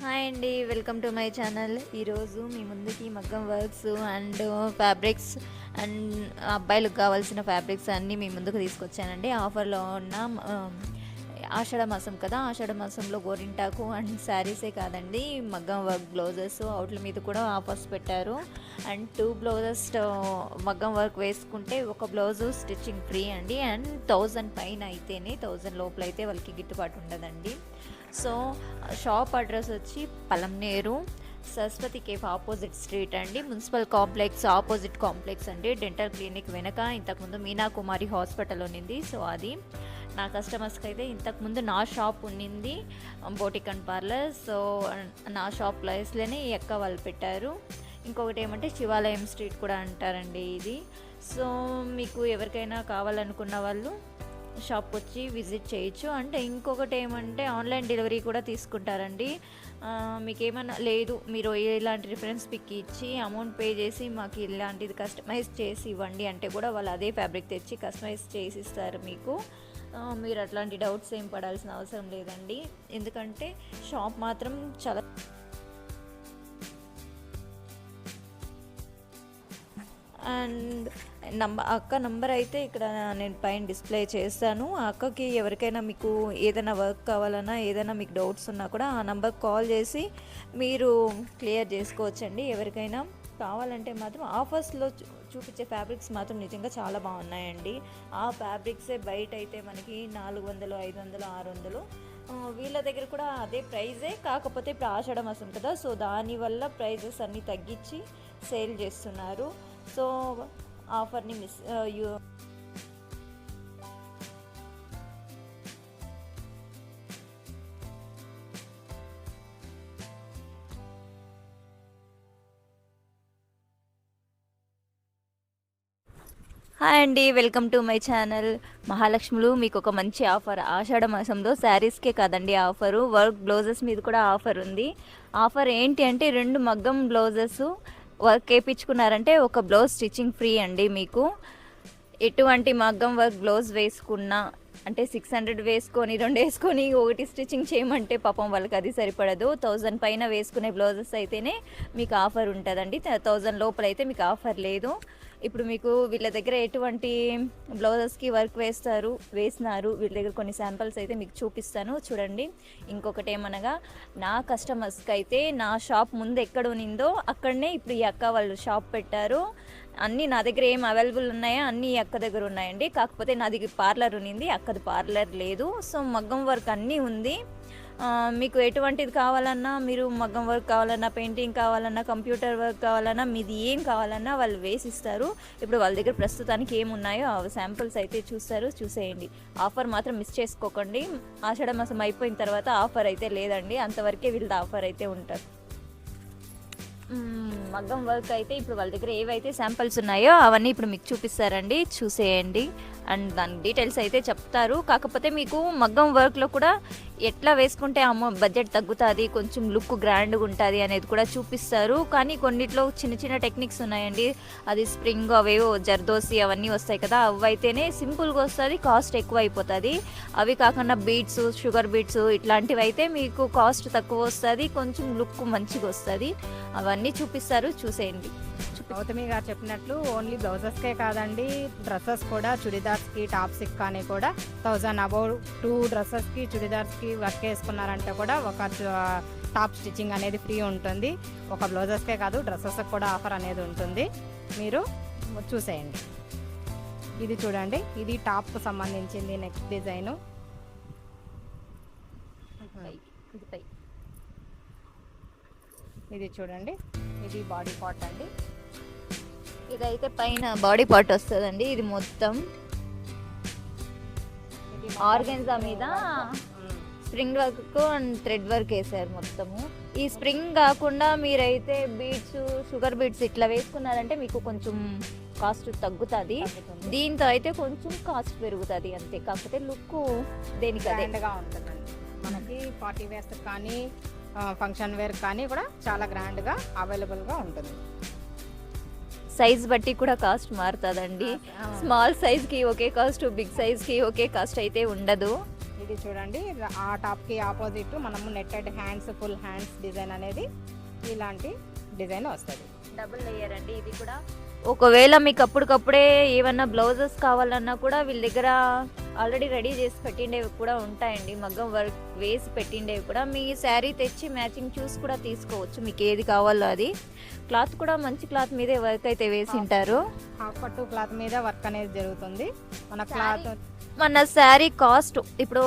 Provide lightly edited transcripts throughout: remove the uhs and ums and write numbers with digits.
Hi అండి, welcome to my channel. ఈరోజు మీ ముందుకి మగ్గం వర్క్స్ అండ్ ఫ్యాబ్రిక్స్ అండ్ అబ్బాయిలకు కావాల్సిన ఫ్యాబ్రిక్స్ అన్నీ మీ ముందుకు తీసుకొచ్చానండి. ఆఫర్లో ఉన్న ఆషాఢ మాసం కదా, ఆషాఢ మాసంలో గోరింటాకు అండ్ శారీసే కాదండి, మగ్గం వర్క్ బ్లౌజెస్ అవుట్ల మీద కూడా ఆఫర్స్ పెట్టారు. అండ్ 2 బ్లౌజెస్ మగ్గం వర్క్ వేసుకుంటే ఒక బ్లౌజు స్టిచ్చింగ్ ఫ్రీ అండి. అండ్ 1000 పైన అయితేనే, 1000 లోపల అయితే వాళ్ళకి గిట్టుబాటు ఉండదండి. సో షాప్ అడ్రస్ వచ్చి Palamaner Saraswati cafe opposite street అండి, మున్సిపల్ కాంప్లెక్స్ ఆపోజిట్ కాంప్లెక్స్ అండి. డెంటల్ క్లినిక్ వెనక ఇంతకుముందు మీనా కుమారి హాస్పిటల్ ఉన్నింది. సో అది నా కస్టమర్స్కి అయితే ఇంతకుముందు నా షాప్ ఉన్నింది, బోటిక్ అండ్ పార్లర్. సో నా షాప్ ప్లేస్లోనే ఈ అక్క వాళ్ళు పెట్టారు. ఇంకొకటి ఏమంటే శివాలయం స్ట్రీట్ కూడా అంటారండి ఇది. సో మీకు ఎవరికైనా కావాలనుకున్న వాళ్ళు షాప్ వచ్చి విజిట్ చేయొచ్చు. అంటే ఇంకొకటి ఏమంటే ఆన్లైన్ డెలివరీ కూడా తీసుకుంటారండి. మీకు ఏమన్నా లేదు, మీరు ఇలాంటి రిఫరెన్స్ పిక్ ఇచ్చి అమౌంట్ పే చేసి మాకు ఇలాంటిది కస్టమైజ్ చేసి ఇవ్వండి అంటే కూడా వాళ్ళు అదే ఫ్యాబ్రిక్ తెచ్చి కస్టమైజ్ చేసి ఇస్తారు మీకు. మీరు అట్లాంటి డౌట్స్ ఏం పడాల్సిన అవసరం లేదండి, ఎందుకంటే షాప్ మాత్రం చాలా అండ్ అక్క నంబర్ అయితే ఇక్కడ నేను పైన డిస్ప్లే చేస్తాను. ఆ అక్కకి ఎవరికైనా మీకు ఏదైనా వర్క్ కావాలన్నా, ఏదైనా మీకు డౌట్స్ ఉన్నా కూడా ఆ నంబర్కి కాల్ చేసి మీరు క్లియర్ చేసుకోవచ్చండి. ఎవరికైనా కావాలంటే మాత్రం ఆఫర్స్లో చూపించే ఫ్యాబ్రిక్స్ మాత్రం నిజంగా చాలా బాగున్నాయండి. ఆ ఫ్యాబ్రిక్సే బయట అయితే మనకి 400, 500, 600. వీళ్ళ దగ్గర కూడా అదే ప్రైజే, కాకపోతే ఇప్పుడు ఆషాఢ మాసం కదా, సో దానివల్ల ప్రైజెస్ అన్నీ తగ్గించి సేల్ చేస్తున్నారు. సో ఆఫర్ని హాయ్ అండి, వెల్కమ్ టు మై ఛానల్. మహాలక్ష్ములు మీకు ఒక మంచి ఆఫర్. ఆషాఢ మాసంలో శారీస్కే కాదండి ఆఫరు, వర్క్ బ్లౌజెస్ మీద కూడా ఆఫర్ ఉంది. ఆఫర్ ఏంటి అంటే 2 మగ్గం బ్లౌజెస్ వర్క్ వేయించుకున్నారంటే ఒక బ్లౌజ్ స్టిచ్చింగ్ ఫ్రీ అండి. మీకు ఎటువంటి మగ్గం వర్క్ బ్లౌజ్ వేసుకున్నా అంటే 600 వేసుకొని 2 వేసుకొని 1 స్టిచ్చింగ్ చేయమంటే పాపం వాళ్ళకి అది సరిపడదు. 1000 పైన వేసుకునే బ్లౌజెస్ అయితేనే మీకు ఆఫర్ ఉంటుందండి. 1000 లోపల అయితే మీకు ఆఫర్ లేదు. ఇప్పుడు మీకు వీళ్ళ దగ్గర ఎటువంటి బ్లౌజెస్కి వర్క్ వేసినారు వీళ్ళ దగ్గర కొన్ని శాంపిల్స్ అయితే మీకు చూపిస్తాను చూడండి. ఇంకొకటి ఏమనగా, నా కస్టమర్స్కి అయితే నా షాప్ ముందు ఎక్కడ ఉన్నిందో అక్కడనే ఇప్పుడు ఈ అక్క వాళ్ళు షాప్ పెట్టారు. అన్నీ నా దగ్గర ఏం అవైలబుల్ ఉన్నాయో అన్నీ ఈ అక్క దగ్గర ఉన్నాయండి. కాకపోతే నాది పార్లర్ ఉన్నింది, అక్కది పార్లర్ లేదు. సో మగ్గం వర్క్ అన్నీ ఉంది. మీకు ఎటువంటిది కావాలన్నా, మీరు మగ్గం వర్క్ కావాలన్నా, పెయింటింగ్ కావాలన్నా, కంప్యూటర్ వర్క్ కావాలన్నా, మీది ఏం కావాలన్నా వాళ్ళు వేసిస్తారు. ఇప్పుడు వాళ్ళ దగ్గర ప్రస్తుతానికి ఏమున్నాయో ఆ శాంపుల్స్ అయితే చూసేయండి. ఆఫర్ మాత్రం మిస్ చేసుకోకండి. ఆషాఢ మాసం అయిపోయిన తర్వాత ఆఫర్ అయితే లేదండి, అంతవరకే వీళ్ళ ఆఫర్ అయితే ఉంటుంది. మగ్గం వర్క్ అయితే ఇప్పుడు వాళ్ళ దగ్గర ఏవైతే శాంపిల్స్ ఉన్నాయో అవన్నీ ఇప్పుడు మీకు చూపిస్తారండి, చూసేయండి. అండ్ దాని డీటెయిల్స్ అయితే చెప్తారు. కాకపోతే మీకు మగ్గం వర్క్లో కూడా ఎట్లా వేసుకుంటే బడ్జెట్ తగ్గుతుంది, కొంచెం లుక్ గ్రాండ్గా ఉంటుంది అనేది కూడా చూపిస్తారు. కానీ కొన్నిట్లో చిన్న చిన్న టెక్నిక్స్ ఉన్నాయండి. అది స్ప్రింగ్ అవేవో జర్దోసి అవన్నీ వస్తాయి కదా, అవి అయితేనే సింపుల్గా వస్తుంది, కాస్ట్ ఎక్కువ అయిపోతుంది. అవి కాకుండా బీడ్స్, షుగర్ బీడ్స్ ఇట్లాంటివి అయితే మీకు కాస్ట్ తక్కువ వస్తుంది, కొంచెం లుక్ మంచిగా వస్తుంది. అవన్నీ చూపిస్తారు, చూసేయండి. గౌతమి గారు చెప్పినట్లు ఓన్లీ బ్లౌజెస్కే కాదండి, డ్రెస్సెస్ కూడా, చుడిదార్స్కి, టాప్స్కి కానీ కూడా 1000 అబౌవ్ 2 డ్రెస్సెస్కి, చుడిదార్స్కి వర్క్ వేసుకున్నారంటే కూడా ఒక టాప్ స్టిచ్చింగ్ అనేది ఫ్రీ ఉంటుంది. ఒక బ్లౌజెస్కే కాదు, డ్రెస్సెస్కి కూడా ఆఫర్ అనేది ఉంటుంది. మీరు చూసేయండి. ఇది చూడండి, ఇది టాప్కు సంబంధించింది నెక్స్ట్ డిజైను. ఇది చూడండి, ఇది బాడీ పార్ట్ అండి. ఇదైతే పైన బాడీ పార్ట్ వస్తుందండి. ఇది మొత్తం ఆర్గెన్జా మీద spring work and thread work వేసారు మొత్తము. ఈ స్ప్రింగ్ కాకుండా మీరైతే బీడ్స్, షుగర్ బీడ్స్ ఇట్లా వేసుకున్నారంటే మీకు కొంచెం కాస్ట్ తగ్గుతుంది. దీంతో అయితే కొంచెం కాస్ట్ పెరుగుతుంది అంతే. కాకపోతే లుక్ దేనికి గ్రాండ్గా ఉంటుందండి. మనకి పార్టీ వేర్ కానీ ఫంక్షన్ వేర్ కానీ కూడా చాలా గ్రాండ్గా అవైలబుల్గా ఉంటుంది. సైజ్ బట్టి కూడా కాస్ట్ మారుతుందండి. స్మాల్ సైజ్కి ఒకే కాస్ట్, బిగ్ సైజ్కి ఒకే కాస్ట్ అయితే ఉండదు. ఇది చూడండి, ఆ టాప్కి ఆపోజిట్ మనము netted hands, full hands design అనేది ఇలాంటి డిజైన్ వస్తుంది. డబుల్ లేయర్ అండి ఇది కూడా. ఒకవేళ మీకు అప్పటికప్పుడే ఏమన్నా బ్లౌజెస్ కావాలన్నా కూడా వీళ్ళ దగ్గర ఆల్రెడీ రెడీ చేసి పెట్టిండేవి కూడా ఉంటాయండి. మగ్గం వర్క్ వేసి పెట్టిండేవి కూడా. మీ శారీ తెచ్చి మ్యాచింగ్ చూసి కూడా తీసుకోవచ్చు, మీకు ఏది కావాలో అది. క్లాత్ కూడా మంచి క్లాత్ మీదే వర్క్ అయితే వేసి ఉంటారు. హాఫ్ పట్టు క్లాత్ మీద వర్క్ అనేది జరుగుతుంది. మన క్లాత్ మన శారీ కాస్ట్ ఇప్పుడు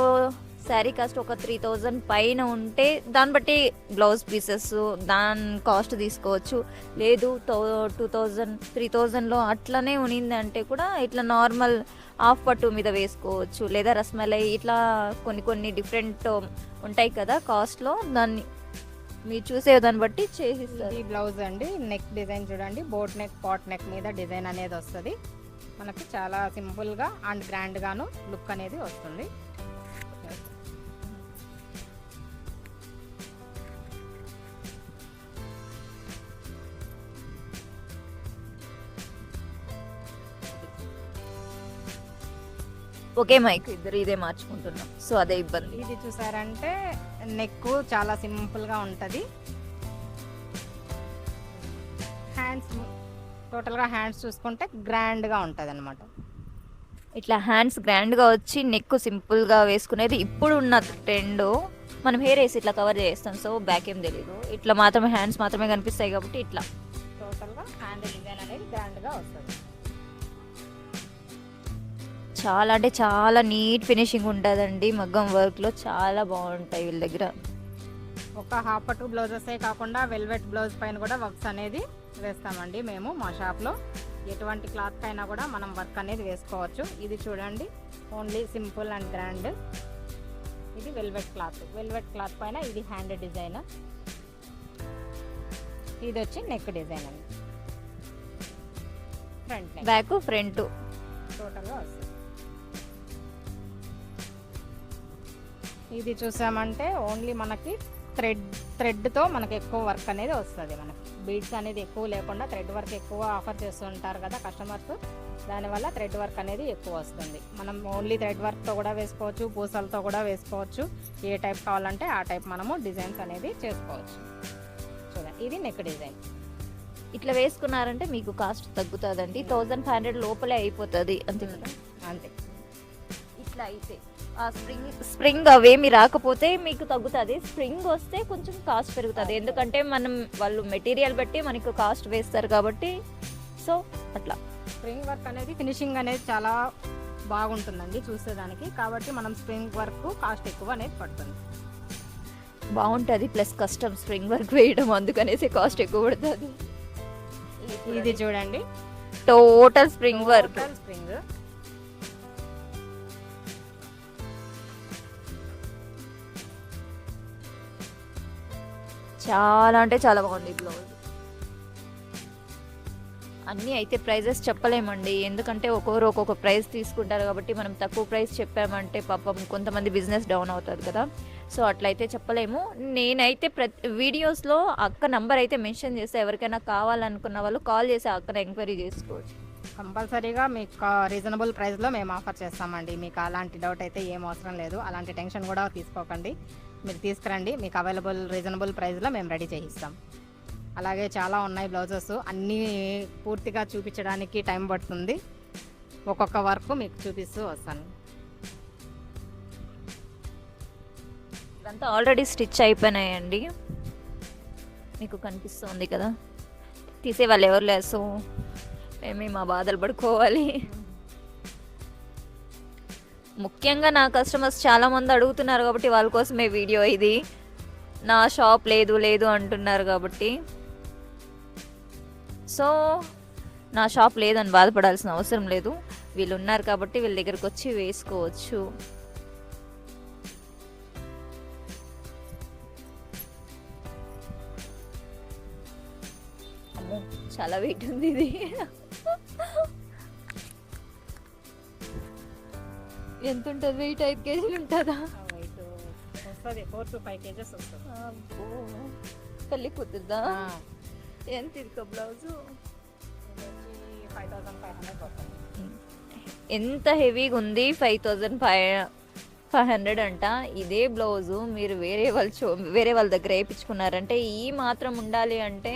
శారీ కాస్ట్ ఒక 3000 పైన ఉంటే దాన్ని బట్టి బ్లౌజ్ పీసెస్ దాని కాస్ట్ తీసుకోవచ్చు. లేదు 2000 3000లో అట్లనే ఉనిందంటే కూడా ఇట్లా నార్మల్ హాఫ్ పట్టు మీద వేసుకోవచ్చు. లేదా రస్మలై ఇట్లా కొన్ని డిఫరెంట్ ఉంటాయి కదా కాస్ట్లో, దాన్ని మీరు చూసే దాన్ని బట్టి చేసిస్తారు. ఈ బ్లౌజ్ అండి, నెక్ డిజైన్ చూడండి, బోట్ నెక్, పాట్ నెక్ మీద డిజైన్ అనేది వస్తుంది. మనకి చాలా సింపుల్గా అండ్ గ్రాండ్గాను లుక్ అనేది వస్తుంది. ఒకే మైక్ ఇద్దరు ఇదే మార్చుకుంటున్నాం, సో అదే ఇబ్బంది. ఇది చూసారంటే నెక్ చాలా సింపుల్గా ఉంటుంది. హ్యాండ్స్ టోటల్గా హ్యాండ్స్ చూసుకుంటే గ్రాండ్గా ఉంటుంది అనమాట. ఇట్లా హ్యాండ్స్ గ్రాండ్గా వచ్చి నెక్ సింపుల్గా వేసుకునేది ఇప్పుడు ఉన్న ట్రెండ్. మనం హెయిర్ వేసి ఇట్లా కవర్ చేస్తాం, సో బ్యాక్ ఏం తెలీదు. ఇట్లా మాత్రమే హ్యాండ్స్ మాత్రమే కనిపిస్తాయి కాబట్టి ఇట్లా టోటల్గా హ్యాండ్ డిజైన్ అనేది గ్రాండ్గా వస్తుంది. చాలా అంటే చాలా నీట్ ఫినిషింగ్ ఉంటుందండి మగ్గం వర్క్లో. చాలా బాగుంటాయి వీళ్ళ దగ్గర. ఒక హాఫ్ పట్టు బ్లౌజెసే కాకుండా వెల్వెట్ బ్లౌజ్ పైన కూడా వర్క్స్ అనేది వేస్తామండి మేము మా షాప్లో. ఎటువంటి క్లాత్ అయినా కూడా మనం వర్క్ అనేది వేసుకోవచ్చు. ఇది చూడండి, ఓన్లీ సింపుల్ అండ్ గ్రాండ్. ఇది వెల్వెట్ క్లాత్. వెల్వెట్ క్లాత్ పైన ఇది హ్యాండ్ డిజైన్. ఇది వచ్చి నెక్ డిజైన్ అండి. ఫ్రంట్ నెక్, బ్యాక్ ఫ్రంట్ టోటల్గా వస్తుంది. ఇది చూసామంటే ఓన్లీ మనకి థ్రెడ్తో మనకి ఎక్కువ వర్క్ అనేది వస్తుంది. మనకి బీడ్స్ అనేది ఎక్కువ లేకుండా థ్రెడ్ వర్క్ ఎక్కువ ఆఫర్ చేస్తుంటారు కదా కస్టమర్స్, దానివల్ల థ్రెడ్ వర్క్ అనేది ఎక్కువ వస్తుంది. మనం ఓన్లీ థ్రెడ్ వర్క్తో కూడా వేసుకోవచ్చు, పూసలతో కూడా వేసుకోవచ్చు. ఏ టైప్ కావాలంటే ఆ టైప్ మనము డిజైన్స్ అనేది చేసుకోవచ్చు. చూడండి, ఇది నెక్ డిజైన్. ఇట్లా వేసుకున్నారంటే మీకు కాస్ట్ తగ్గుతుందండి. 1500 లోపలే అయిపోతుంది అంతే కదా. అంతే. ఇట్లా అయితే ఆ స్ప్రింగ్ అవేమి రాకపోతే మీకు తగ్గుతుంది. స్ప్రింగ్ వస్తే కొంచెం కాస్ట్ పెరుగుతుంది, ఎందుకంటే మనం వాళ్ళు మెటీరియల్ బట్టి మనకు కాస్ట్ వేస్తారు కాబట్టి. సో అట్లా స్ప్రింగ్ వర్క్ అనేది ఫినిషింగ్ అనేది చాలా బాగుంటుందండి చూసేదానికి, కాబట్టి మనం స్ప్రింగ్ వర్క్ కాస్ట్ ఎక్కువ అనేది పడుతుంది. బాగుంటుంది, ప్లస్ కస్టమ్ స్ప్రింగ్ వర్క్ వేయడం, అందుకనేసి కాస్ట్ ఎక్కువ పడుతుంది. ఇది చూడండి, టోటల్ స్ప్రింగ్ వర్క్. స్ప్రింగ్ చాలా అంటే చాలా బాగుంది బ్లౌజ్. అన్నీ అయితే ప్రైజెస్ చెప్పలేమండి, ఎందుకంటే ఒక్కొక్కరు ఒక్కొక్క ప్రైస్ తీసుకుంటారు కాబట్టి మనం తక్కువ ప్రైస్ చెప్పామంటే పాపం కొంతమంది బిజినెస్ డౌన్ అవుతుంది కదా. సో అట్లయితే చెప్పలేము. నేనైతే వీడియోస్లో అక్క నంబర్ అయితే మెన్షన్ చేస్తే ఎవరికైనా కావాలనుకున్న వాళ్ళు కాల్ చేసి అక్కన ఎంక్వైరీ చేసుకోవచ్చు. కంపల్సరీగా మీకు రీజనబుల్ ప్రైస్లో మేము ఆఫర్ చేస్తామండి. మీకు అలాంటి డౌట్ అయితే ఏం అవసరం లేదు, అలాంటి టెన్షన్ కూడా తీసుకోకండి. మీరు తీసుకురండి, మీకు అవైలబుల్ రీజనబుల్ ప్రైస్లో మేము రెడీ చేయిస్తాం. అలాగే చాలా ఉన్నాయి బ్లౌజెస్, అన్నీ పూర్తిగా చూపించడానికి టైం పడుతుంది. ఒక్కొక్క వర్క్ మీకు చూపిస్తూ వస్తాను. ఇదంతా ఆల్రెడీ స్టిచ్ అయిపోయినాయండి, మీకు కనిపిస్తుంది కదా. తీసేవాళ్ళు ఎవరు లేదు, సో మేమే మా బాధలు పడుకోవాలి. ముఖ్యంగా నా కస్టమర్స్ చాలామంది అడుగుతున్నారు కాబట్టి వాళ్ళ కోసమే వీడియో ఇది. నా షాప్ లేదు అంటున్నారు కాబట్టి. సో నా షాప్ లేదని బాధపడాల్సిన అవసరం లేదు, వీళ్ళు ఉన్నారు కాబట్టి వీళ్ళ దగ్గరకు వచ్చి వేసుకోవచ్చు. అమ్మో చాలా వెయిట్ ఉంది ఇది. ఎంత ఉంటుంది వెయిట్? 5 కేజీలు ఉంటుందా? వస్తుంది, 4 to 5 kgs వస్తుంది. పెళ్ళి కూతురుదా? ఎంత ఇది బ్లౌజు? 5500 వస్తుంది. ఎంత హెవీగా ఉంది, 5500 500 అంట. ఇదే బ్లౌజు మీరు వేరే వాళ్ళ దగ్గర వేయించుకున్నారంటే ఈ మాత్రం ఉండాలి అంటే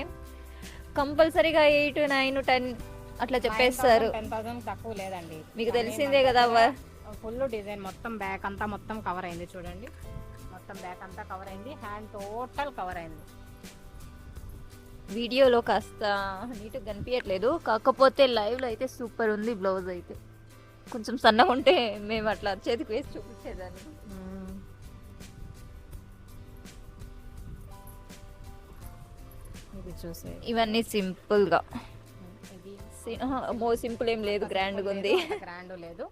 కంపల్సరీగా 8, 9, 10 అట్లా చెప్పేస్తారు. 10,000 తక్కువ లేదండి. మీకు తెలిసిందే కదా. ఫుల్ డిజైన్ మొత్తం బ్యాక్ అంతా మొత్తం కవర్ అయింది చూడండి. మొత్తం బ్యాక్ అంతా కవర్ అయింది, హ్యాండ్ టోటల్ కవర్ అయింది. వీడియోలో కాస్త నీట్గా కనిపించట్లేదు, కాకపోతే లైవ్లో అయితే సూపర్ ఉంది. బ్లౌజ్ అయితే కొంచెం సన్నగా ఉంటే మేము అట్లా చేతికి వేసి చూపించేదాన్ని. ఇది చూసే ఇవన్నీ సింపుల్గా, ఇది సింపుల్ ఏం లేదు, గ్రాండ్గా ఉంది. గ్రాండ్ లేదు.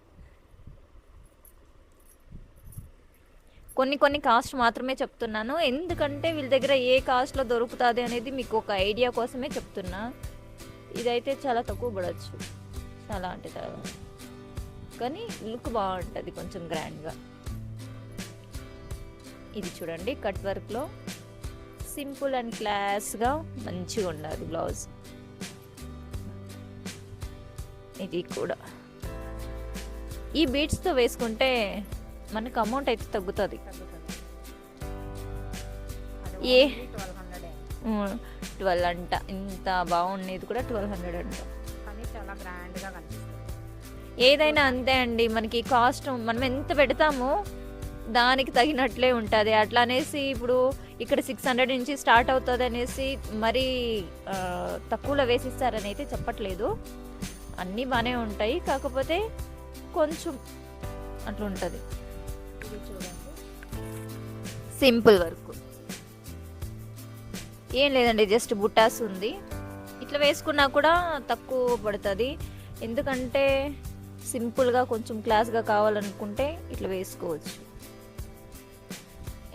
కొన్ని కాస్ట్ మాత్రమే చెప్తున్నాను, ఎందుకంటే వీళ్ళ దగ్గర ఏ కాస్ట్లో దొరుకుతుంది అనేది మీకు ఒక ఐడియా కోసమే చెప్తున్నా. ఇదైతే చాలా తక్కువ పడవచ్చు, చాలా అంటే కానీ లుక్ బాగుంటుంది కొంచెం గ్రాండ్గా. ఇది చూడండి కట్ వర్క్లో సింపుల్ అండ్ క్లాస్గా మంచిగా ఉండాలి బ్లౌజ్. ఇది కూడా ఈ బీడ్స్తో వేసుకుంటే మనకు అమౌంట్ అయితే తగ్గుతుంది. ఏ 12 అంట, ఇంత బాగుండేది కూడా 1200 అంట. కానీ చాలా గ్రాండ్గా కనిపిస్తుంది. ఏదైనా అంతే అండి, మనకి కాస్ట్ మనం ఎంత పెడతామో దానికి తగినట్లే ఉంటుంది. అట్లా అనేసి ఇప్పుడు ఇక్కడ 600 నుంచి స్టార్ట్ అవుతుంది అనేసి మరీ తక్కువలో వేసిస్తారని అయితే చెప్పట్లేదు. అన్నీ బాగానే ఉంటాయి, కాకపోతే కొంచెం అట్లా ఉంటుంది. సింపుల్ వర్క్ ఏం లేదండి, జస్ట్ బుట్టాస్ ఉంది. ఇట్లా వేసుకున్నా కూడా తక్కువ పడుతుంది, ఎందుకంటే సింపుల్గా కొంచెం క్లాస్గా కావాలనుకుంటే ఇట్లా వేసుకోవచ్చు.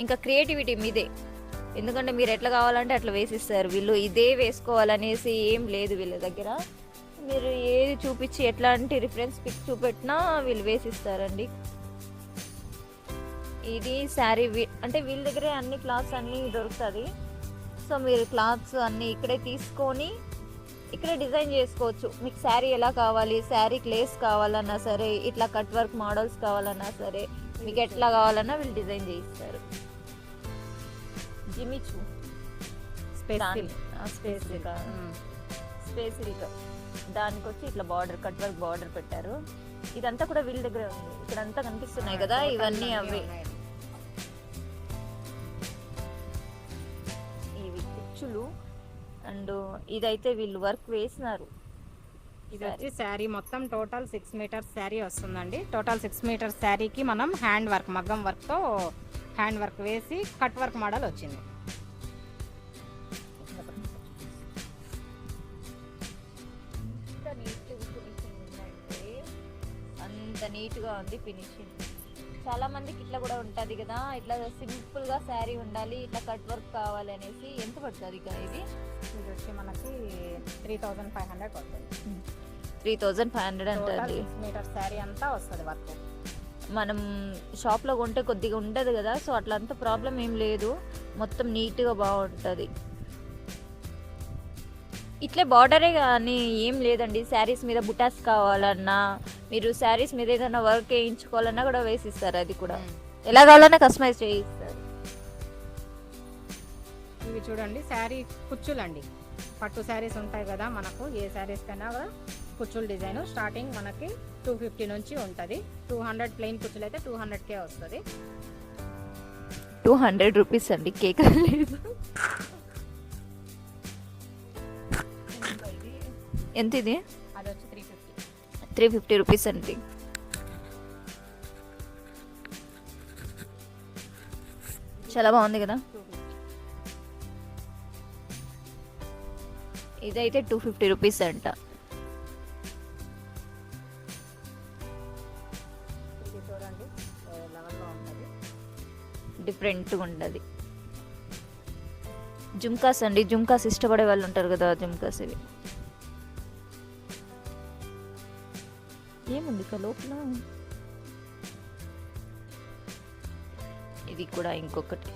ఇంకా క్రియేటివిటీ మీదే, ఎందుకంటే మీరు ఎట్లా కావాలంటే అట్లా వేసిస్తారు. వీళ్ళు ఇదే వేసుకోవాలనేసి ఏం లేదు వీళ్ళ దగ్గర. మీరు ఏది చూపించి ఎట్లాంటి రిఫరెన్స్ పిక్ చూపెట్టినా వీళ్ళు వేసిస్తారండి. ఇది శారీ అంటే వీళ్ళ దగ్గరే అన్ని క్లాత్స్ అన్నీ దొరుకుతుంది. సో మీరు క్లాత్స్ అన్నీ ఇక్కడే తీసుకొని ఇక్కడే డిజైన్ చేసుకోవచ్చు. మీకు శారీ ఎలా కావాలి, శారీకి లేస్ కావాలన్నా సరే, ఇట్లా కట్ వర్క్ మోడల్స్ కావాలన్నా సరే, మీకు ఎట్లా కావాలన్నా వీళ్ళు డిజైన్ చేయిస్తారు. జిమిచు స్పేసిరికా దానికి వచ్చి ఇట్లా బార్డర్ కట్ వర్క్ బార్డర్ పెట్టారు. ఇదంతా కూడా వీళ్ళ దగ్గర ఉంది. ఇక్కడంతా కనిపిస్తున్నాయి కదా, ఇవన్నీ అవే. ఇవి కుచ్చులు. అండ్ ఇదైతే వీళ్ళు వర్క్ వేసినారు. ఇది వచ్చి శారీ మొత్తం టోటల్ 6 మీటర్స్ శారీ వస్తుందండి. టోటల్ 6 మీటర్స్ శారీకి మనం హ్యాండ్ వర్క్ మగ్గం వర్క్తో హ్యాండ్ వర్క్ వేసి కట్ వర్క్ మోడల్ వచ్చింది. అంత నీట్గా ఉంది ఫినిషింగ్. చాలా మందికి ఇట్లా కూడా ఉంటుంది కదా, ఇట్లా సింపుల్గా శారీ ఉండాలి, ఇట్లా కట్ వర్క్ కావాలి అనేసి. ఎంత పడుతుంది ఇక ఇది? ఇది వచ్చి మనకి 3500 పడుతుంది. 3500 అంటుంది. 6 మీటర్స్ శారీ అంతా వస్తుంది వర్క్. మనం షాప్లో కొంటే కొద్దిగా ఉండదు కదా, సో అట్లా అంత ప్రాబ్లం ఏం లేదు, మొత్తం నీట్గా బాగుంటుంది. ఇట్లే బార్డరే కానీ ఏం లేదండి, శారీస్ మీద బుటాస్ కావాలన్నా, మీరు శారీస్ మీద ఏదైనా వర్క్ వేయించుకోవాలన్నా కూడా వేసిస్తారు. అది కూడా ఎలా కావాలన్నా కస్టమైజ్ చేయిస్తారు. ఇవి చూడండి శారీ కుచ్చులండి. పట్టు శారీస్ ఉంటాయి కదా మనకు, ఏ శారీస్ కన్నా కూడా కుచ్చుల డిజైన్ స్టార్టింగ్ మనకి 250 నుంచి ఉంటుంది. 200 ప్లెయిన్ కుచ్చులు అయితే 200K వస్తుంది. 200 రూపీస్ అండి, కేక్ లేదు. ఎంత ఇది? అది వచ్చి 350 రూపీస్ అండి. చాలా బాగుంది కదా. ఇదైతే 250 రూపీస్ అంట. చూడండి లెవెల్లో ఉంటుంది, డిఫరెంట్గా ఉంటుంది. జుమ్కాస్ అండి, జుమ్కాస్ ఇష్టపడే వాళ్ళు ఉంటారు కదా, జుమ్కాస్ ఇవి. ఏముంది ఇక లోపల? ఇది కూడా ఇంకొకటి.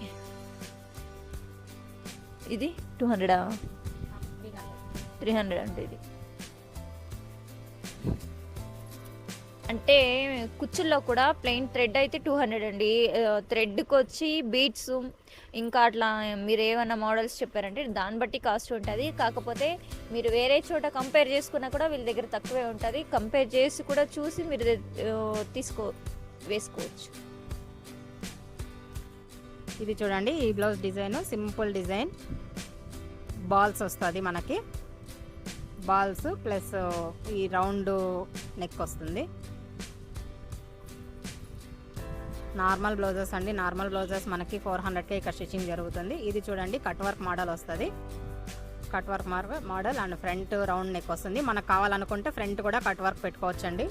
ఇది 200, 300 అంటే ఇది అంటే కుచ్చుల్లో కూడా ప్లెయిన్ థ్రెడ్ అయితే 200 అండి. థ్రెడ్కి వచ్చి బీడ్స్ ఇంకా అట్లా మీరు ఏమన్నా మోడల్స్ చెప్పారంటే దాన్ని బట్టి కాస్ట్ ఉంటుంది. కాకపోతే మీరు వేరే చోట కంపేర్ చేసుకున్నా కూడా వీళ్ళ దగ్గర తక్కువే ఉంటుంది. కంపేర్ చేసి కూడా చూసి మీరు వేసుకోవచ్చు. ఇది చూడండి, ఈ blouse design simple design, balls వస్తుంది మనకి, బాల్స్ ప్లస్ ఈ రౌండ్ నెక్ వస్తుంది. నార్మల్ బ్లౌజెస్ అండి, నార్మల్ బ్లౌజెస్ మనకి 400కే ఇక్కడ స్టిచ్చింగ్ జరుగుతుంది. ఇది చూడండి కట్ వర్క్ మోడల్ వస్తుంది, cut work model and front round neck వస్తుంది. మనకు కావాలనుకుంటే ఫ్రంట్ కూడా కట్ వర్క్ పెట్టుకోవచ్చండి.